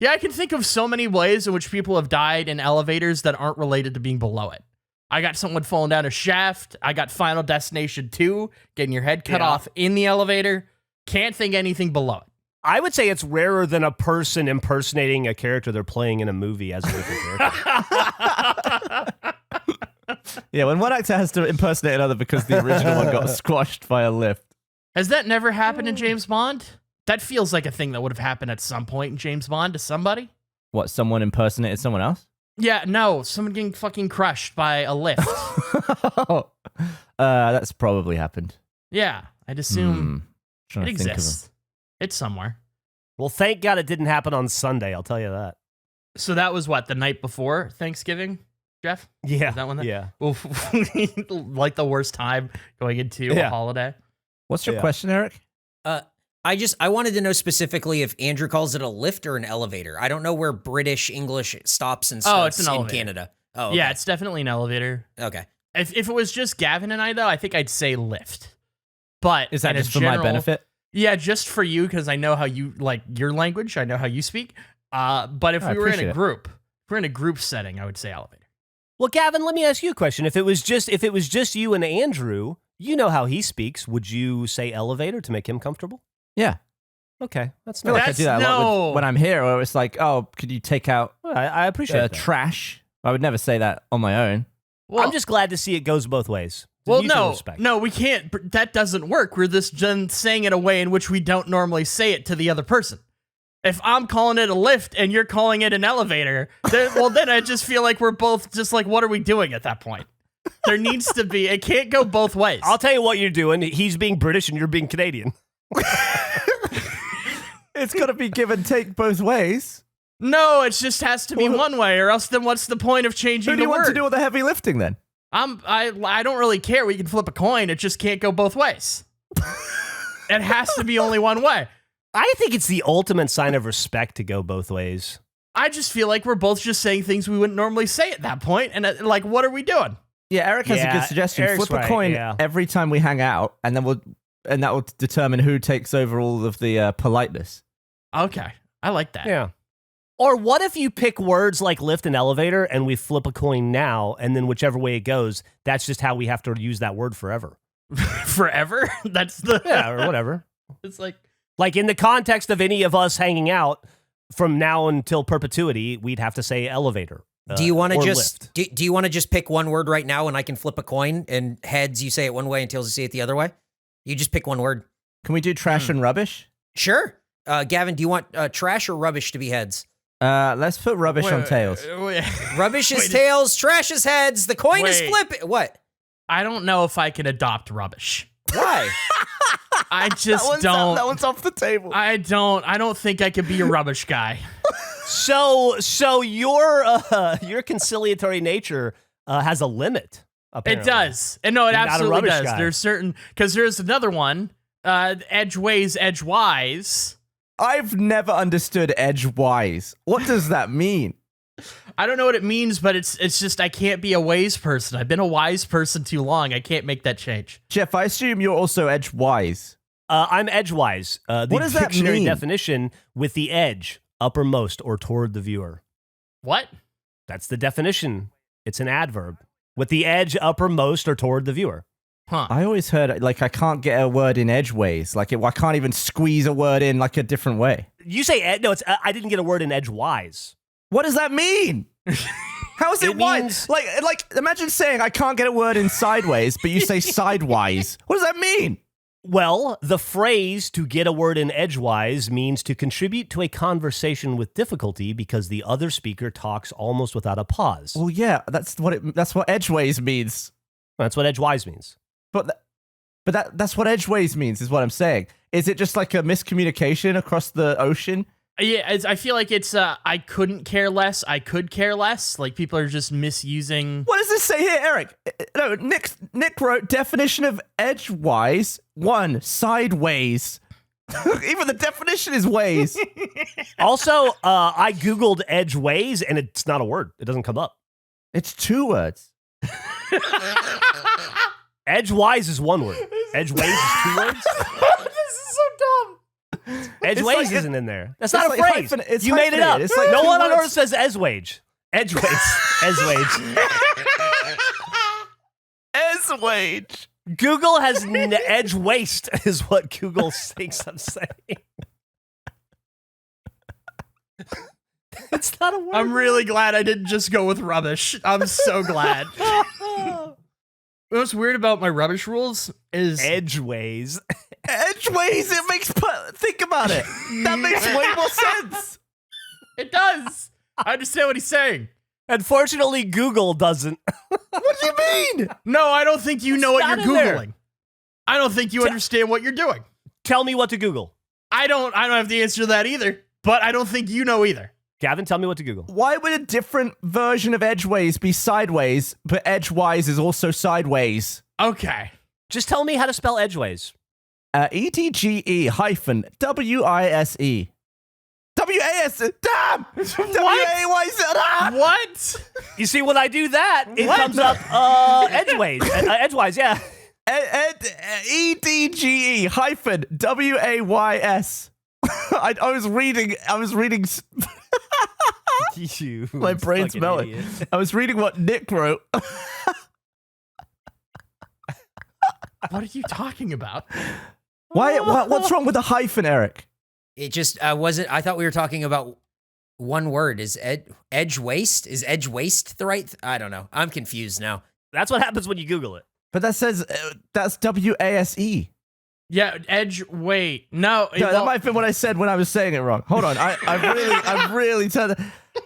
Yeah, I can think of so many ways in which people have died in elevators that aren't related to being below it. I got someone falling down a shaft. I got Final Destination 2, getting your head cut off in the elevator. Can't think anything below it. I would say it's rarer than a person impersonating a character they're playing in a movie as a different character. Yeah, when one actor has to impersonate another because the original one got squashed by a lift. Has that never happened in James Bond? That feels like a thing that would have happened at some point in James Bond to somebody. What, someone impersonated someone else? Yeah, no, someone getting fucking crushed by a lift. That's probably happened. Yeah, I'd assume Trying it to think of exists. It's somewhere. Well, thank God it didn't happen on Sunday, I'll tell you that. So that was what, the night before Thanksgiving, Geoff? Yeah. Is that one? Yeah. Oof. Like the worst time going into a holiday. What's your question, Eric? I wanted to know specifically if Andrew calls it a lift or an elevator. I don't know where British English stops and starts it's an in elevator. Canada. Oh, okay. Yeah, it's definitely an elevator. Okay. If it was just Gavin and I, though, I think I'd say lift. But Is that in just a for my general- benefit? Yeah, just for you, because I know how you like your language. I know how you speak. But if I we were in appreciate a it. group, if we're in a group setting, I would say elevator. Well, Gavin, let me ask you a question. If it was just you and Andrew, you know how he speaks. Would you say elevator to make him comfortable? Yeah. Okay, that's I feel nice. like I do that a lot when I'm here, or it's like, oh, could you take out Well, I appreciate that. trash? I would never say that on my own. Well, I'm just glad to see it goes both ways. well, Mutual respect. no, we can't. That doesn't work. We're just saying it a way in which we don't normally say it to the other person. If I'm calling it a lift and you're calling it an elevator, then I just feel like we're both just like, what are we doing at that point? There needs to be. It can't go both ways. I'll tell you what you're doing. He's being British and you're being Canadian. It's got to be give and take both ways. No, it just has to be one way, or else then what's the point of changing Who do the you want word? to do all the heavy lifting then? I don't really care. We can flip a coin. It just can't go both ways. It has to be only one way. I think it's the ultimate sign of respect to go both ways. I just feel like we're both just saying things we wouldn't normally say at that point, and like, what are we doing? Yeah, Eric has a Yeah, good suggestion. Eric's Flip a right, coin yeah. every time we hang out, and then that will determine who takes over all of the politeness. Okay, I like that. Yeah. Or what if you pick words like lift and elevator and we flip a coin now, and then whichever way it goes, that's just how we have to use that word forever. Forever? That's the Yeah, or whatever. It's like Like in the context of any of us hanging out from now until perpetuity, we'd have to say elevator. Do you want to or just lift. do you want to just pick one word right now and I can flip a coin and heads you say it one way and tails you say it the other way? You just pick one word. Can we do trash and rubbish? Sure. Gavin, do you want trash or rubbish to be heads? Let's put rubbish on tails. Rubbish is tails, trash is heads, the coin is Wait. flip. What? I don't know if I can adopt rubbish. Why? I just don't. That one's off the table. I don't think I could be a rubbish guy. So your conciliatory nature has a limit. It Apparently. does. And no, it You're not a absolutely rubbish does. guy. There's certain, because there's another one, edgeways, edgewise. I've never understood edgewise. What does that mean? I don't know what it means, but it's just I can't be a ways person. I've been a wise person too long. I can't make that change. Geoff, I assume you're also edgewise. I'm edgewise. The What does that dictionary mean? definition with the edge uppermost or toward the viewer. What? That's the definition. It's an adverb. With the edge uppermost or toward the viewer. Huh. I always heard like I can't get a word in edgeways. Like I can't even squeeze a word in like a different way. You say no. It's I didn't get a word in edgewise. What does that mean? How is it wise? Means... Like, imagine saying I can't get a word in sideways, but you say sidewise. What does that mean? Well, the phrase to get a word in edgewise means to contribute to a conversation with difficulty because the other speaker talks almost without a pause. Well, yeah, that's what edgeways means. That's what edgewise means. But that's what edgeways means, is what I'm saying. Is it just like a miscommunication across the ocean? Yeah, I feel like it's I couldn't care less. I could care less. Like people are just misusing. What does this say here, Eric? No, Nick wrote definition of edgewise 1 sideways. Even the definition is ways. Also, I googled edgeways and it's not a word. It doesn't come up. It's 2 words. Edgewise is 1 word. Edgeways is 2 words. This is so dumb. Edgeways isn't in there. That's not a like phrase. You made it up. It's like no 2 one on words. earth says edgewage. Edgeways. Edgewage. Google has edge waist is what Google thinks I'm saying. It's not a word. I'm really glad I didn't just go with rubbish. I'm so glad. What's weird about my rubbish rules is edgeways. Edgeways. It makes think about it. That makes way more sense. It does. I understand what he's saying. Unfortunately, Google doesn't. What do you mean? No, I don't think you know what you're not in there. Googling. I don't think you understand what you're doing. Tell me what to Google. I don't have the answer to that either, but I don't think you know either. Gavin, tell me what to Google. Why would a different version of edgeways be sideways, but edgewise is also sideways? Okay. Just tell me how to spell edgeways. EDGE hyphen WISE. WAS. Damn! WAYZ. What? You see, when I do that, it comes up edgeways. Edgewise, yeah. EDGE hyphen WAYS. I was reading. You My brain's melting. idiot. I was reading what Nick wrote. What are you talking about? Why? What's wrong with the hyphen, Eric? It just wasn't. I thought we were talking about 1 word. Is edge waist? Is edge waist the right? I don't know. I'm confused now. That's what happens when you Google it. But that says that's WASE. Yeah, edge. Wait, no. That might have been what I said when I was saying it wrong. Hold on, I've really turned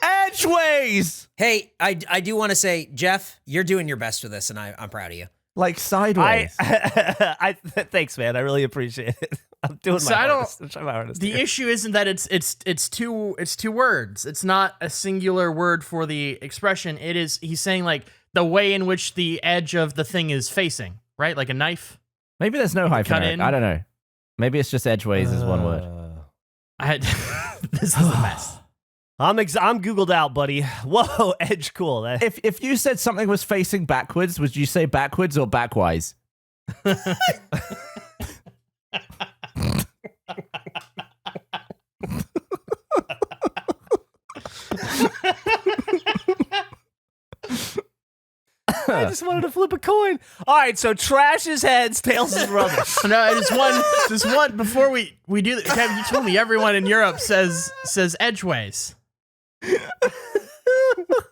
edgeways. Hey, I do want to say, Geoff, you're doing your best with this, and I'm proud of you. Like sideways. Thanks, man. I really appreciate it. I'm doing my hardest. I'm trying my hardest. The here. issue isn't that it's 2 words. It's not a singular word for the expression. It is. He's saying like the way in which the edge of the thing is facing, right? Like a knife. Maybe there's no hyphen. cut Eric. in. I don't know. Maybe it's just edgeways is 1 word. This is a mess. I'm Googled out, buddy. Whoa, edge cool. If you said something was facing backwards, would you say backwards or backwise? I just wanted to flip a coin. All right, so trash is heads, tails is rubbish. No, just one before we do that. Kevin, you told me everyone in Europe says edgeways.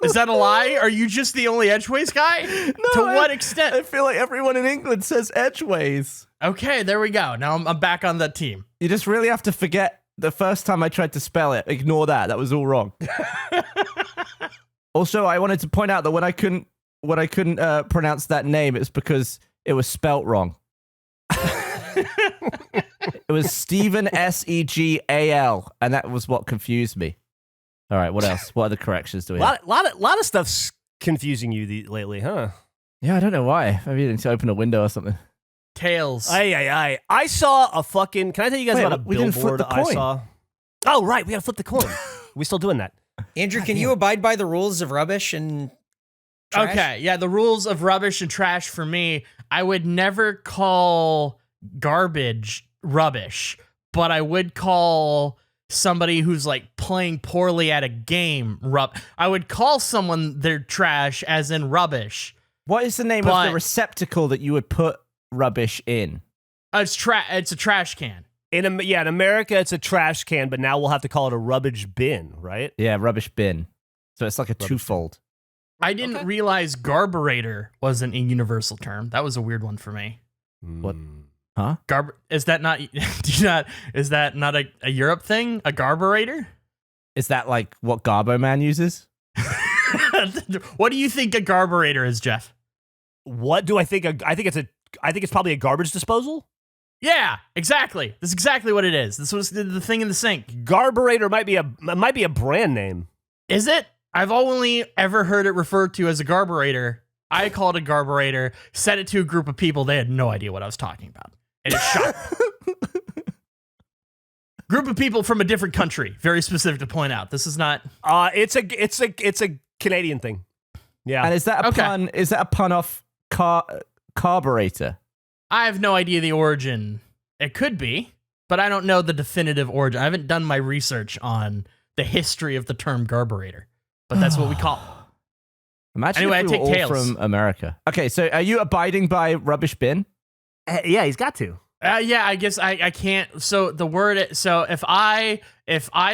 Is that a lie? Are you just the only edgeways guy? No, to what extent? I feel like everyone in England says edgeways. Okay, there we go. Now I'm back on that team. You just really have to forget the first time I tried to spell it. Ignore that. That was all wrong. Also, I wanted to point out that when I couldn't pronounce that name, it's because it was spelt wrong. It was Stephen Segal, and that was what confused me. All right, what else? What other corrections do we have? Lot of stuff's confusing you lately, huh? Yeah, I don't know why. Maybe you need to open a window or something. Tails. I saw a fucking. Can I tell you guys Wait, about a we didn't flip billboard the I coin. saw? Oh, right, we gotta flip the coin. We still doing that? Andrew, can you abide by the rules of rubbish and trash? Okay, yeah, the rules of rubbish and trash for me, I would never call garbage rubbish, but I would call somebody who's like playing poorly at a game I would call someone their trash as in rubbish. What is the name of the receptacle that you would put rubbish in? It's a trash can. In America, it's a trash can, but now we'll have to call it a rubbish bin, right? Yeah, rubbish bin. So it's like a twofold. I didn't realize garburator wasn't a universal term. That was a weird one for me. What? Huh? Is that not is that not a Europe thing? A garburator? Is that like what Garbo Man uses? What do you think a garburator is, Geoff? What do I think? I think it's probably a garbage disposal. Yeah, exactly. That's exactly what it is. This was the thing in the sink. Garburator might be a brand name. Is it? I've only ever heard it referred to as a garburator. I called it a garburator, said it to a group of people. They had no idea what I was talking about. And it shocked me. Group of people from a different country. Very specific to point out. This is not... It's a Canadian thing. Yeah. And is that a pun? Is that a pun off carburetor? I have no idea the origin. It could be, but I don't know the definitive origin. I haven't done my research on the history of the term garburator, but that's what we call it. Imagine anyway, if we I were take all tails. from America. Okay, so are you abiding by rubbish bin? Yeah, he's got to. Yeah, I guess I can't. So the word. So if I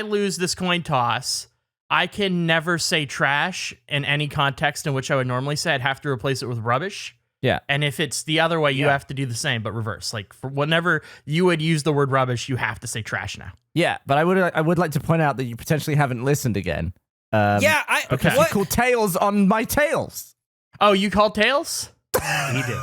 lose this coin toss, I can never say trash in any context in which I would normally say. I'd have to replace it with rubbish. Yeah. And if it's the other way, you have to do the same, but reverse. Like for whenever you would use the word rubbish, you have to say trash now. Yeah, but I would like to point out that you potentially haven't listened again. Okay. You called tails on my tails. Oh, you called tails? He did.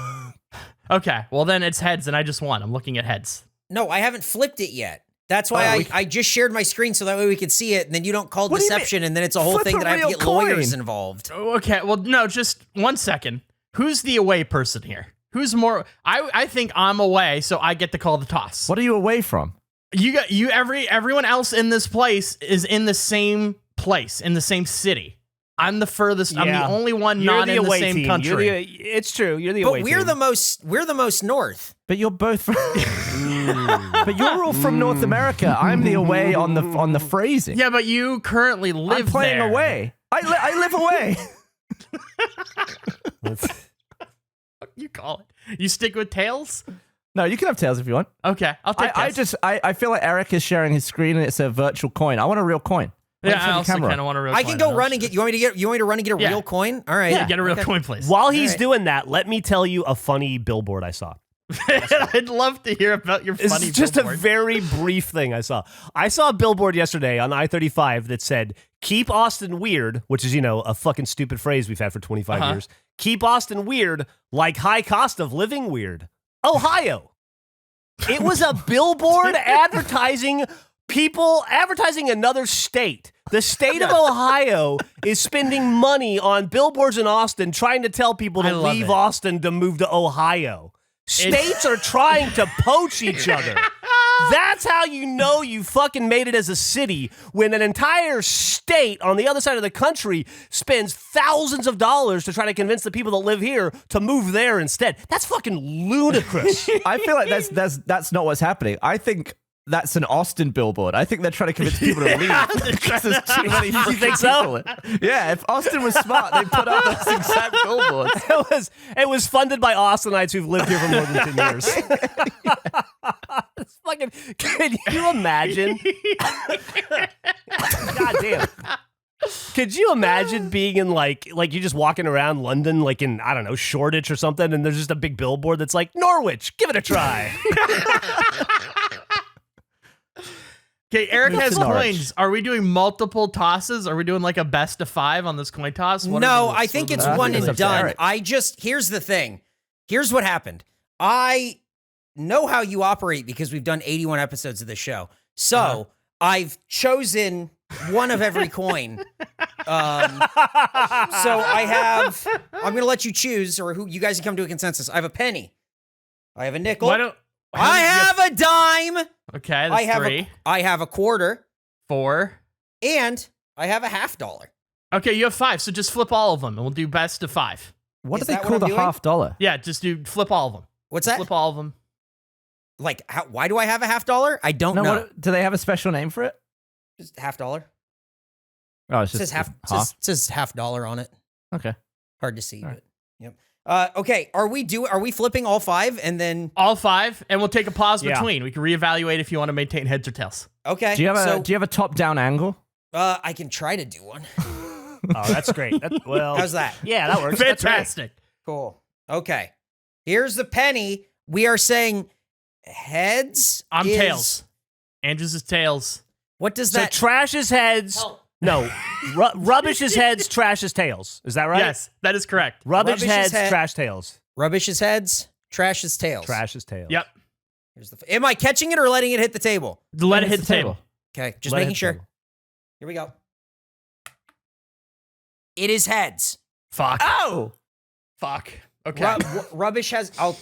Okay, well then it's heads, and I just won. I'm looking at heads. No, I haven't flipped it yet. That's why I just shared my screen so that way we could see it, and then you don't call deception, and then it's a whole Flip thing a that I have to real get lawyers coin. involved. Okay, well no, just 1 second. Who's the away person here? Who's more? I think I'm away, so I get to call the toss. What are you away from? Everyone else in this place is in the same place, in the same city. I'm the furthest. I'm the only one not in the same country. It's true. You're the away But we're team. the most north. But you're both from But you're all from North America. I'm the away on the phrasing. Yeah, but you currently live I'm playing there. away. I live away. You call it. You stick with tails? No, you can have tails if you want. Okay, I'll take tails. I feel like Eric is sharing his screen and it's a virtual coin. I want a real coin. Yeah, I also kind of want a real coin. I can go run and get. You want me to run and get a real coin? All right. Yeah, get a real coin, please. While he's doing that, let me tell you a funny billboard I saw. I'd love to hear about your funny It's just billboard. a very brief thing I saw. I saw a billboard yesterday on I-35 that said, "Keep Austin weird," which is, a fucking stupid phrase we've had for 25 years. Keep Austin weird like high cost of living weird. Ohio. It was a billboard advertising another state. The state of Ohio is spending money on billboards in Austin trying to tell people to leave Austin to move to Ohio. States are trying to poach each other. That's how you know you fucking made it as a city, when an entire state on the other side of the country spends thousands of dollars to try to convince the people that live here to move there instead. That's fucking ludicrous. I feel like that's not what's happening. I think that's an Austin billboard. I think they're trying to convince people to leave because there's too many You think so? people. Yeah, if Austin was smart, they'd put up those exact billboards. It was funded by Austinites who've lived here for more than 10 years. It's fucking, can you imagine? God damn. Could you imagine being in like you're just walking around London, like in, I don't know, Shoreditch or something, and there's just a big billboard that's like, Norwich, give it a try. Okay, Eric has Norwich. coins. Are we doing multiple tosses? Are we doing like a best of 5 on this coin toss? No, I think it's one and up to done. Eric. Here's the thing. Here's what happened. I know how you operate because we've done 81 episodes of the show. So I've chosen one of every coin. So I'm going to let you choose, or who you guys can come to a consensus. I have a penny. I have a nickel. I have a dime. Okay, that's 3. I have a quarter. 4. And I have a $50. Okay, you have 5, so just flip all of them, and we'll do best of 5. What Is do they that call what the I'm doing? $50? Yeah, just flip all of them. What's that? Flip all of them. Like, why do I have a $50? I don't know. Do they have a special name for it? Just $50. Oh, it's It just says half. says $50 on it. Okay. Hard to see, All but yep. Okay, are we flipping all 5 and then All 5, and we'll take a pause Yeah. between. We can reevaluate if you want to maintain heads or tails. okay? Do you have a top-down angle? I can try to do one. Oh, that's great. Well, How's that? Yeah, that works. That's great. Fantastic. Cool. Okay. Here's the penny. We are saying heads. I'm is- tails. Andrews is tails. What does So that? trash is heads. Help. No, rubbish is heads, trash is tails. Is that right? Yes, that is correct. Rubbish, Rubbish is heads, head- trash tails. Rubbish is heads. Trash is tails. Trash is tails. Yep. Here's the. Am I catching it or letting it hit the table? Let it hit the table. Okay. Just Let it making hit sure. the table. Here we go. It is heads. Fuck. Oh! Fuck. Okay. Rubbish has. I'll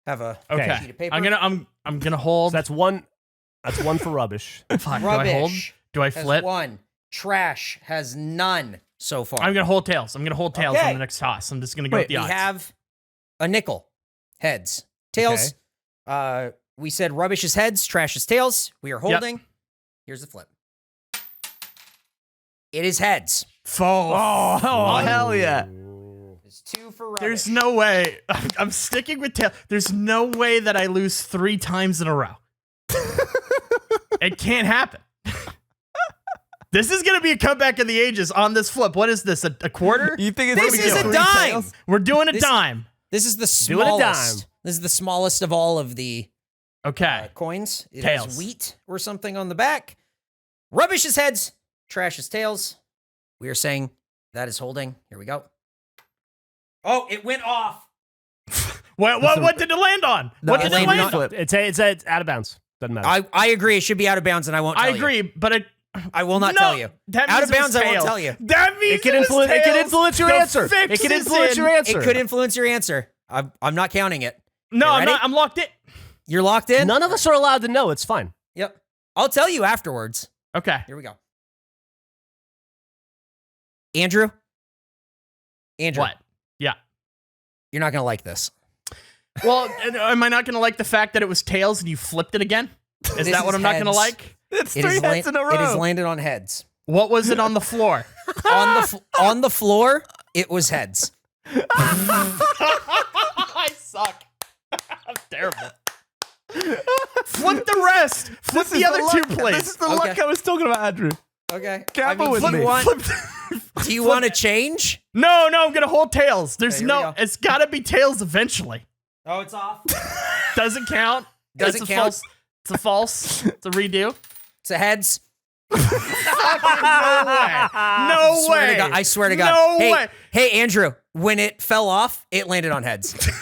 have a Okay. sheet of paper. I'm gonna hold. So that's one. That's one for rubbish. Fuck. Do I hold? Rubbish Do I has flip? one. Trash has none so far. I'm gonna hold tails. I'm gonna hold tails Okay. on the next toss. I'm just gonna go Wait, with the We odds. have a nickel. Heads. Tails. We said rubbish is heads, trash is tails. We are holding. Here's the flip. It is heads. Oh, Hell yeah. It's 2 for rubbish. There's no way. I'm sticking with tails. There's no way that I lose 3 times in a row. It can't happen. This is going to be a comeback of the ages on this flip. What is this? A quarter? You think it's This gonna be is a three dime. tails? We're doing a This- dime. This is the Doing a dime. smallest. This is the smallest of all of the Okay. coins. It Tails. has wheat or something on the back. Rubbish is heads. Trash is tails. We are saying that is holding. Here we go. Oh, it went off. What did it land on? No, What it did it landed land on- on? flip. It's out of bounds. Doesn't matter. I agree. It should be out of bounds, and I won't tell I you. agree, but I will not No, tell you. that Out means of it was bounds, I won't tails. tell you. That means It can was influence. It can tails. influence your The answer. fix It can is influence in. your answer. It could influence your answer. I'm not counting it. No, You I'm ready? not. I'm locked in. You're locked in? None of us are allowed to know. It's fine. Yep. I'll tell you afterwards. Okay. Here we go. Andrew? What? Yeah. You're not going to like this. Well, am I not going to like the fact that it was tails and you flipped it again? Is This that what is I'm not going to heads. like? It's It 3 is heads in a row. It has landed on heads. What was it on the floor? On the floor, it was heads. I suck. I'm terrible. Flip the rest. Flip the other two, please. This is the luck Okay. I was talking about, Andrew. Okay. Gamble with do me. you want, Flip- do you want to change? No, I'm going to hold tails. There's Okay, here we no, go. it's got to be tails eventually. Oh, it's off. Doesn't count. Doesn't It's a count. false. It's a false. It's a redo. It's a heads. No way. Swear to God, I swear to God. No hey, way. Hey, Andrew, when it fell off, it landed on heads. Fuck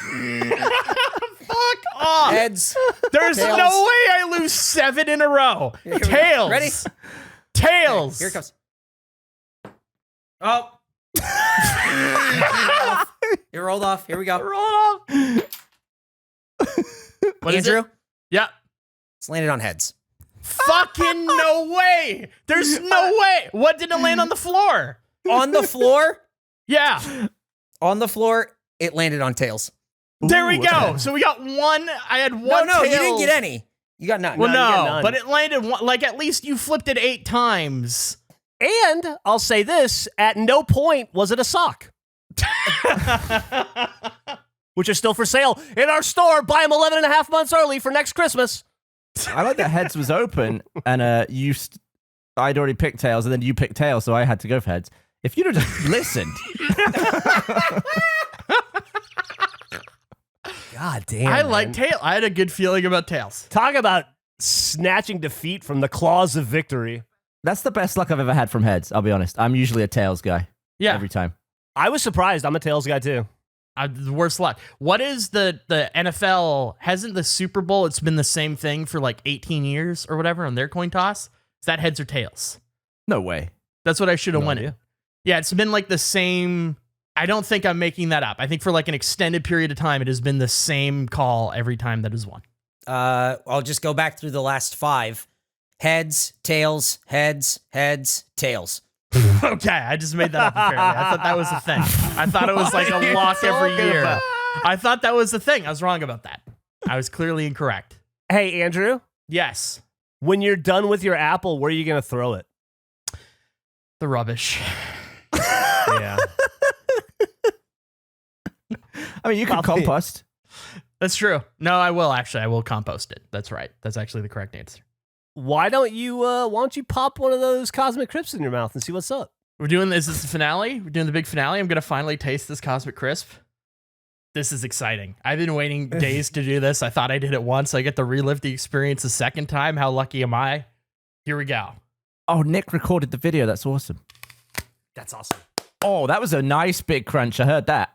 off. Heads. There's Tails. no way I lose 7 in a row. Here we go. Tails. Ready? Tails. Here it comes. Oh. It rolled off. Here we go. Roll it off. What is Andrew, it? Yeah. it's landed on heads. Fucking no way. There's no way. What did it land on the floor? On the floor, Yeah. it landed on tails. There we Ooh, go. okay. So we got one. I had one. No, you tail. didn't get any. You got none. Well, No, you got no, none. but it landed one, like at least you flipped it 8 times. And I'll say this: at no point was it a sock, which is still for sale in our store. Buy them 11 and a half months early for next Christmas. I like that heads was open and I'd already picked tails and then you picked tails, so I had to go for heads. If you'd have just listened. God damn! I like man. tail. I had a good feeling about tails. Talk about snatching defeat from the claws of victory. That's the best luck I've ever had from heads, I'll be honest. I'm usually a tails guy. Yeah. Every time. I was surprised. I'm a tails guy too. The worst luck. What is the NFL? Hasn't the Super Bowl? It's been the same thing for like 18 years or whatever on their coin toss. Is that heads or tails? No way. That's what I should have No won idea. it. Yeah, it's been like the same. I don't think I'm making that up. I think for like an extended period of time, it has been the same call every time that is won. I'll just go back through the last 5. Heads, tails, heads, heads, tails. Okay, I just made that up apparently. I thought that was a thing. I thought it was like a lock every year. I thought that was the thing. I was wrong about that. I was clearly incorrect. Hey, Andrew, Yes, when you're done with your apple, where are you going to throw it? the rubbish. Yeah. I mean, you can Probably. compost. That's true. No, I will actually. I will compost it. That's right. That's actually the correct answer. Why don't you pop one of those cosmic crypts in your mouth and see what's up? We're doing this. Is the finale? We're doing the big finale. I'm going to finally taste this Cosmic Crisp. This is exciting. I've been waiting days to do this. I thought I did it once. I get to relive the experience a second time. How lucky am I? Here we go. Oh, Nick recorded the video. That's awesome. That's awesome. Oh, that was a nice big crunch. I heard that.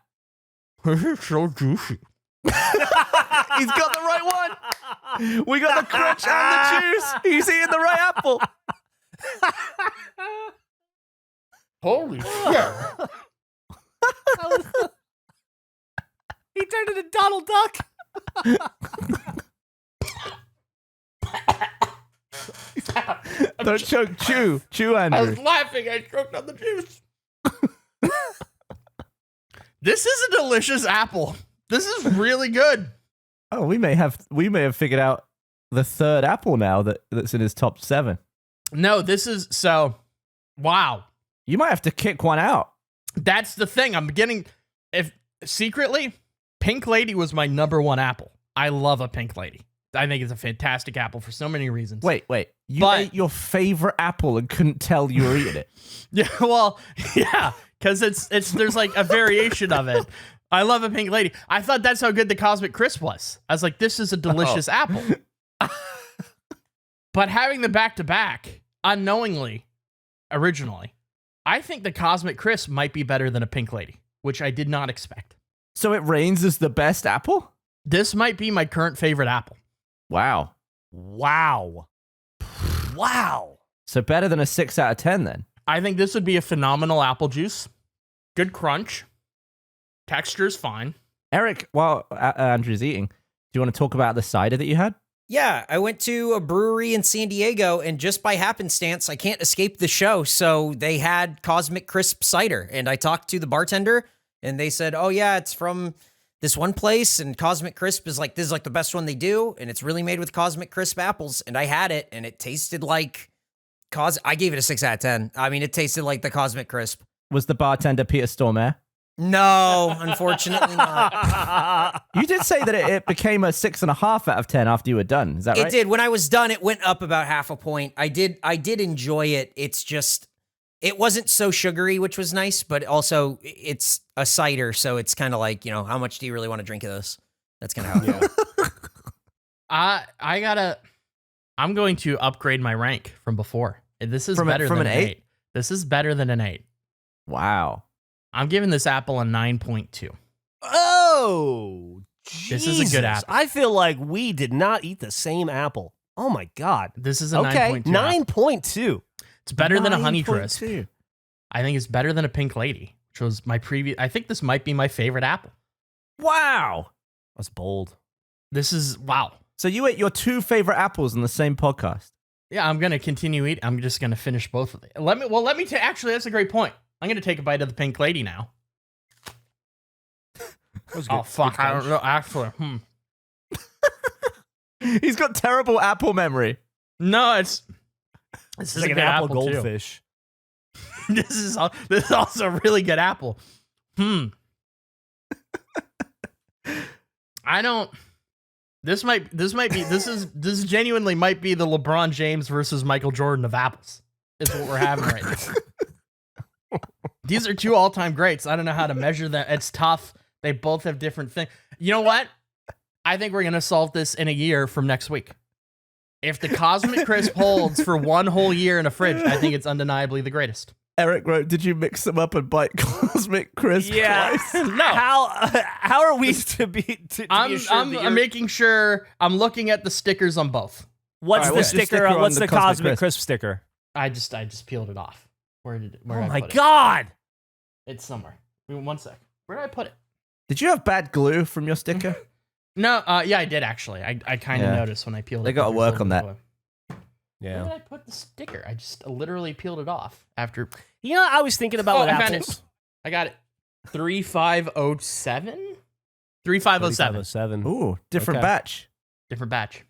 This is so juicy. He's got the right one. We got the crunch and the juice. He's eating the right apple. Holy shit. He turned into Donald Duck. Don't choke. Chew, I Andrew. was laughing. I choked on the juice. This is a delicious apple. This is really good. Oh, we may have figured out the third apple now that's in his top 7. No, this is so. Wow. You might have to kick one out. That's the thing. I'm beginning. If secretly, Pink Lady was my number 1 apple. I love a Pink Lady. I think it's a fantastic apple for so many reasons. Wait. You ate your favorite apple and couldn't tell you were eating it. Yeah, well, yeah, because it's there's like a variation of it. I love a Pink Lady. I thought that's how good the Cosmic Crisp was. I was like, this is a delicious apple. But having the back-to-back, unknowingly, originally, I think the Cosmic Crisp might be better than a Pink Lady, which I did not expect. So it reigns as the best apple? This might be my current favorite apple. Wow. So better than a 6 out of 10 then? I think this would be a phenomenal apple juice. Good crunch. Texture's fine. Eric, while Andrew's eating, do you want to talk about the cider that you had? Yeah, I went to a brewery in San Diego, and just by happenstance, I can't escape the show. So they had Cosmic Crisp cider, and I talked to the bartender, and they said, "Oh yeah, it's from this one place, and Cosmic Crisp is like this is like the best one they do, and it's really made with Cosmic Crisp apples." And I had it, and it tasted like I gave it a 6 out of 10. I mean, it tasted like the Cosmic Crisp. Was the bartender Peter Stormare? No, unfortunately not. You did say that it became a 6.5 out of 10 after you were done. Is that right? It did. When I was done, it went up about half a point. I did enjoy it. It's just, it wasn't so sugary, which was nice, but also it's a cider, so it's kind of like, how much do you really want to drink of this? That's kind of how it goes. I'm going to upgrade my rank from before. This is better than an 8. This is better than an 8. Wow. I'm giving this apple a 9.2. Oh, this is a good apple. I feel like we did not eat the same apple. Oh my God. This is a okay, 9.2. 9.2. It's better than a Honey 9.2. Crisp. I think it's better than a Pink Lady, which was my previous. I think this might be my favorite apple. Wow. That's bold. This is wow. So you ate your 2 favorite apples in the same podcast. Yeah, I'm gonna continue eating. I'm just gonna finish both of them. Actually, that's a great point. I'm gonna take a bite of the Pink Lady now. Oh fuck! I don't know. Actually, He's got terrible apple memory. No, this is like a an good apple too. goldfish. This is also a really good apple. I don't. This genuinely might be the LeBron James versus Michael Jordan of apples. Is what we're having right now. These are 2 all-time greats. I don't know how to measure them. It's tough. They both have different things. You know what? I think we're going to solve this in a year from next week. If the Cosmic Crisp holds for 1 whole year in a fridge, I think it's undeniably the greatest. Eric wrote, did you mix them up and bite Cosmic Crisp twice? No. How are we to be I'm making sure I'm looking at the stickers on both. What's the sticker? What's the Cosmic Crisp sticker? I just peeled it off. Where did oh I my put God. It's somewhere. Give me 1 sec. Where did I put it? Did you have bad glue from your sticker? No, yeah, I did actually. I kind of noticed when I peeled it. They got to work on that. Yeah. Where did I put the sticker? I just literally peeled it off after. I was thinking about what I apples. found it. I got it. 3507? 3507. Ooh, different batch. Different batch.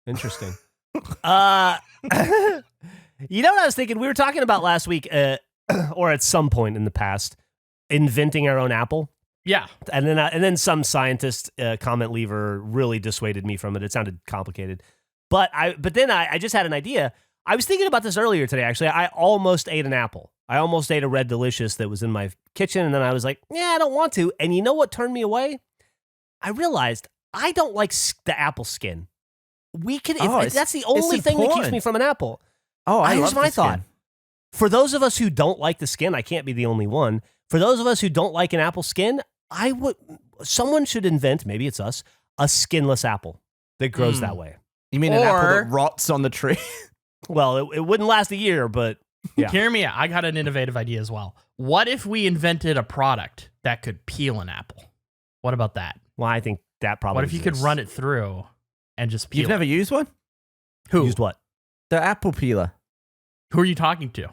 Interesting. You know what I was thinking? We were talking about last week, or at some point in the past, inventing our own apple. Yeah. And then some scientist comment leaver really dissuaded me from it. It sounded complicated. But then I just had an idea. I was thinking about this earlier today, actually. I almost ate an apple. I almost ate a Red Delicious that was in my kitchen, and then I was like, yeah, I don't want to. And you know what turned me away? I realized I don't like the apple skin. That's the only thing that keeps me from an apple. Oh, here's my thought. For those of us who don't like the skin, I can't be the only one. For those of us who don't like an apple skin, someone should invent, maybe it's us, a skinless apple that grows that way. You mean an apple that rots on the tree? Well, it wouldn't last a year, but yeah. Hear me out. I got an innovative idea as well. What if we invented a product that could peel an apple? What about that? Well, I think that probably What if you could run it through and just peel You've never used one? Who? Used what? The apple peeler. Who are you talking to?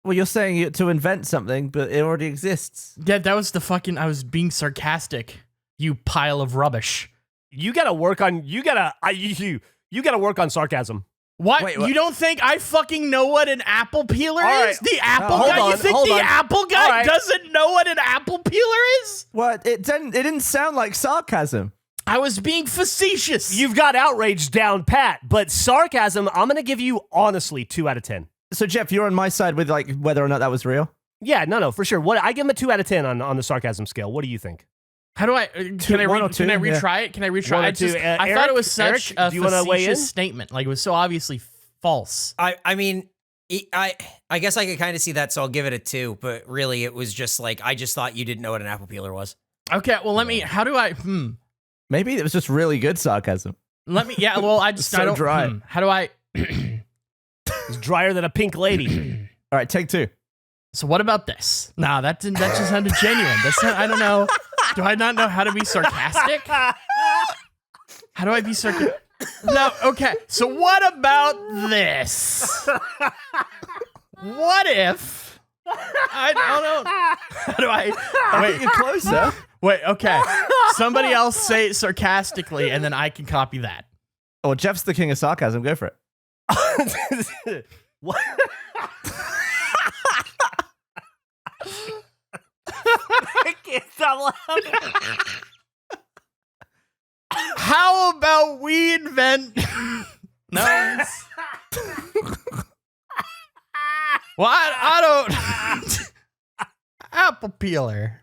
Well, you're saying to invent something, but it already exists. Yeah, that was I was being sarcastic. You pile of rubbish. You gotta work on sarcasm. What? Wait, You don't think I fucking know what an apple peeler is? The apple hold guy? on, You think hold the on. apple guy All right. doesn't know what an apple peeler is? What? It didn't sound like sarcasm. I was being facetious. You've got outrage down pat, but sarcasm, I'm gonna give you honestly 2 out of 10. So, Geoff, you're on my side with like whether or not that was real? Yeah, no, for sure. I give him a 2 out of 10 on the sarcasm scale. What do you think? How do I? Can I retry it? Can I retry it? I thought it was such a facetious statement. Like it was so obviously false. I mean, I guess I could kind of see that, so I'll give it a 2. But really, it was just like I just thought you didn't know what an apple peeler was. Okay, well let me. How do I? Maybe it was just really good sarcasm. Let me. Yeah. Well, I just I don't. Dry. How do I? It's drier than a pink lady. All right, take 2. So what about this? Nah, that just sounded genuine. I don't know. Do I not know how to be sarcastic? How do I be sarcastic? No, okay. So what about this? What if I don't know. How do I wait? You're closer. Wait, okay. Somebody else say it sarcastically and then I can copy that. Oh, Jeff's the king of sarcasm. Go for it. What? I can't stop laughing. How about we invent no? Well, I don't apple peeler.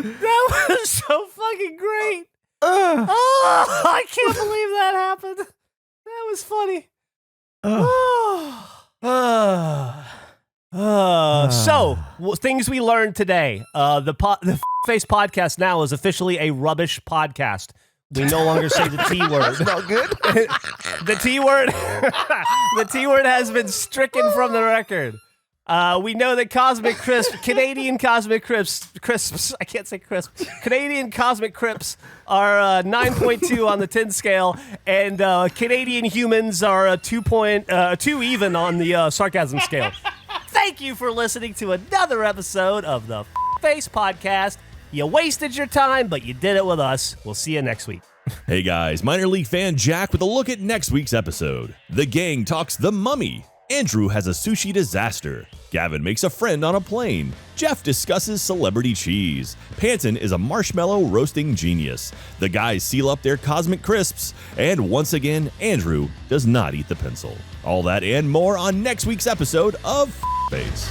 That was so fucking great. Oh, I can't believe that happened. That was funny. So, things we learned today. The Face podcast now is officially a rubbish podcast. We no longer say the T word. That's not good. The T word. The T word has been stricken from the record. We know that Canadian Cosmic Crisps, I can't say crisp, Canadian Cosmic Crisps are 9.2 on the 10 scale, and Canadian humans are 2 even on the sarcasm scale. Thank you for listening to another episode of the Face Podcast. You wasted your time, but you did it with us. We'll see you next week. Hey guys, minor league fan Jack with a look at next week's episode. The gang talks The Mummy. Andrew has a sushi disaster. Gavin makes a friend on a plane. Geoff discusses celebrity cheese. Panton is a marshmallow roasting genius. The guys seal up their cosmic crisps. And once again, Andrew does not eat the pencil. All that and more on next week's episode of Face.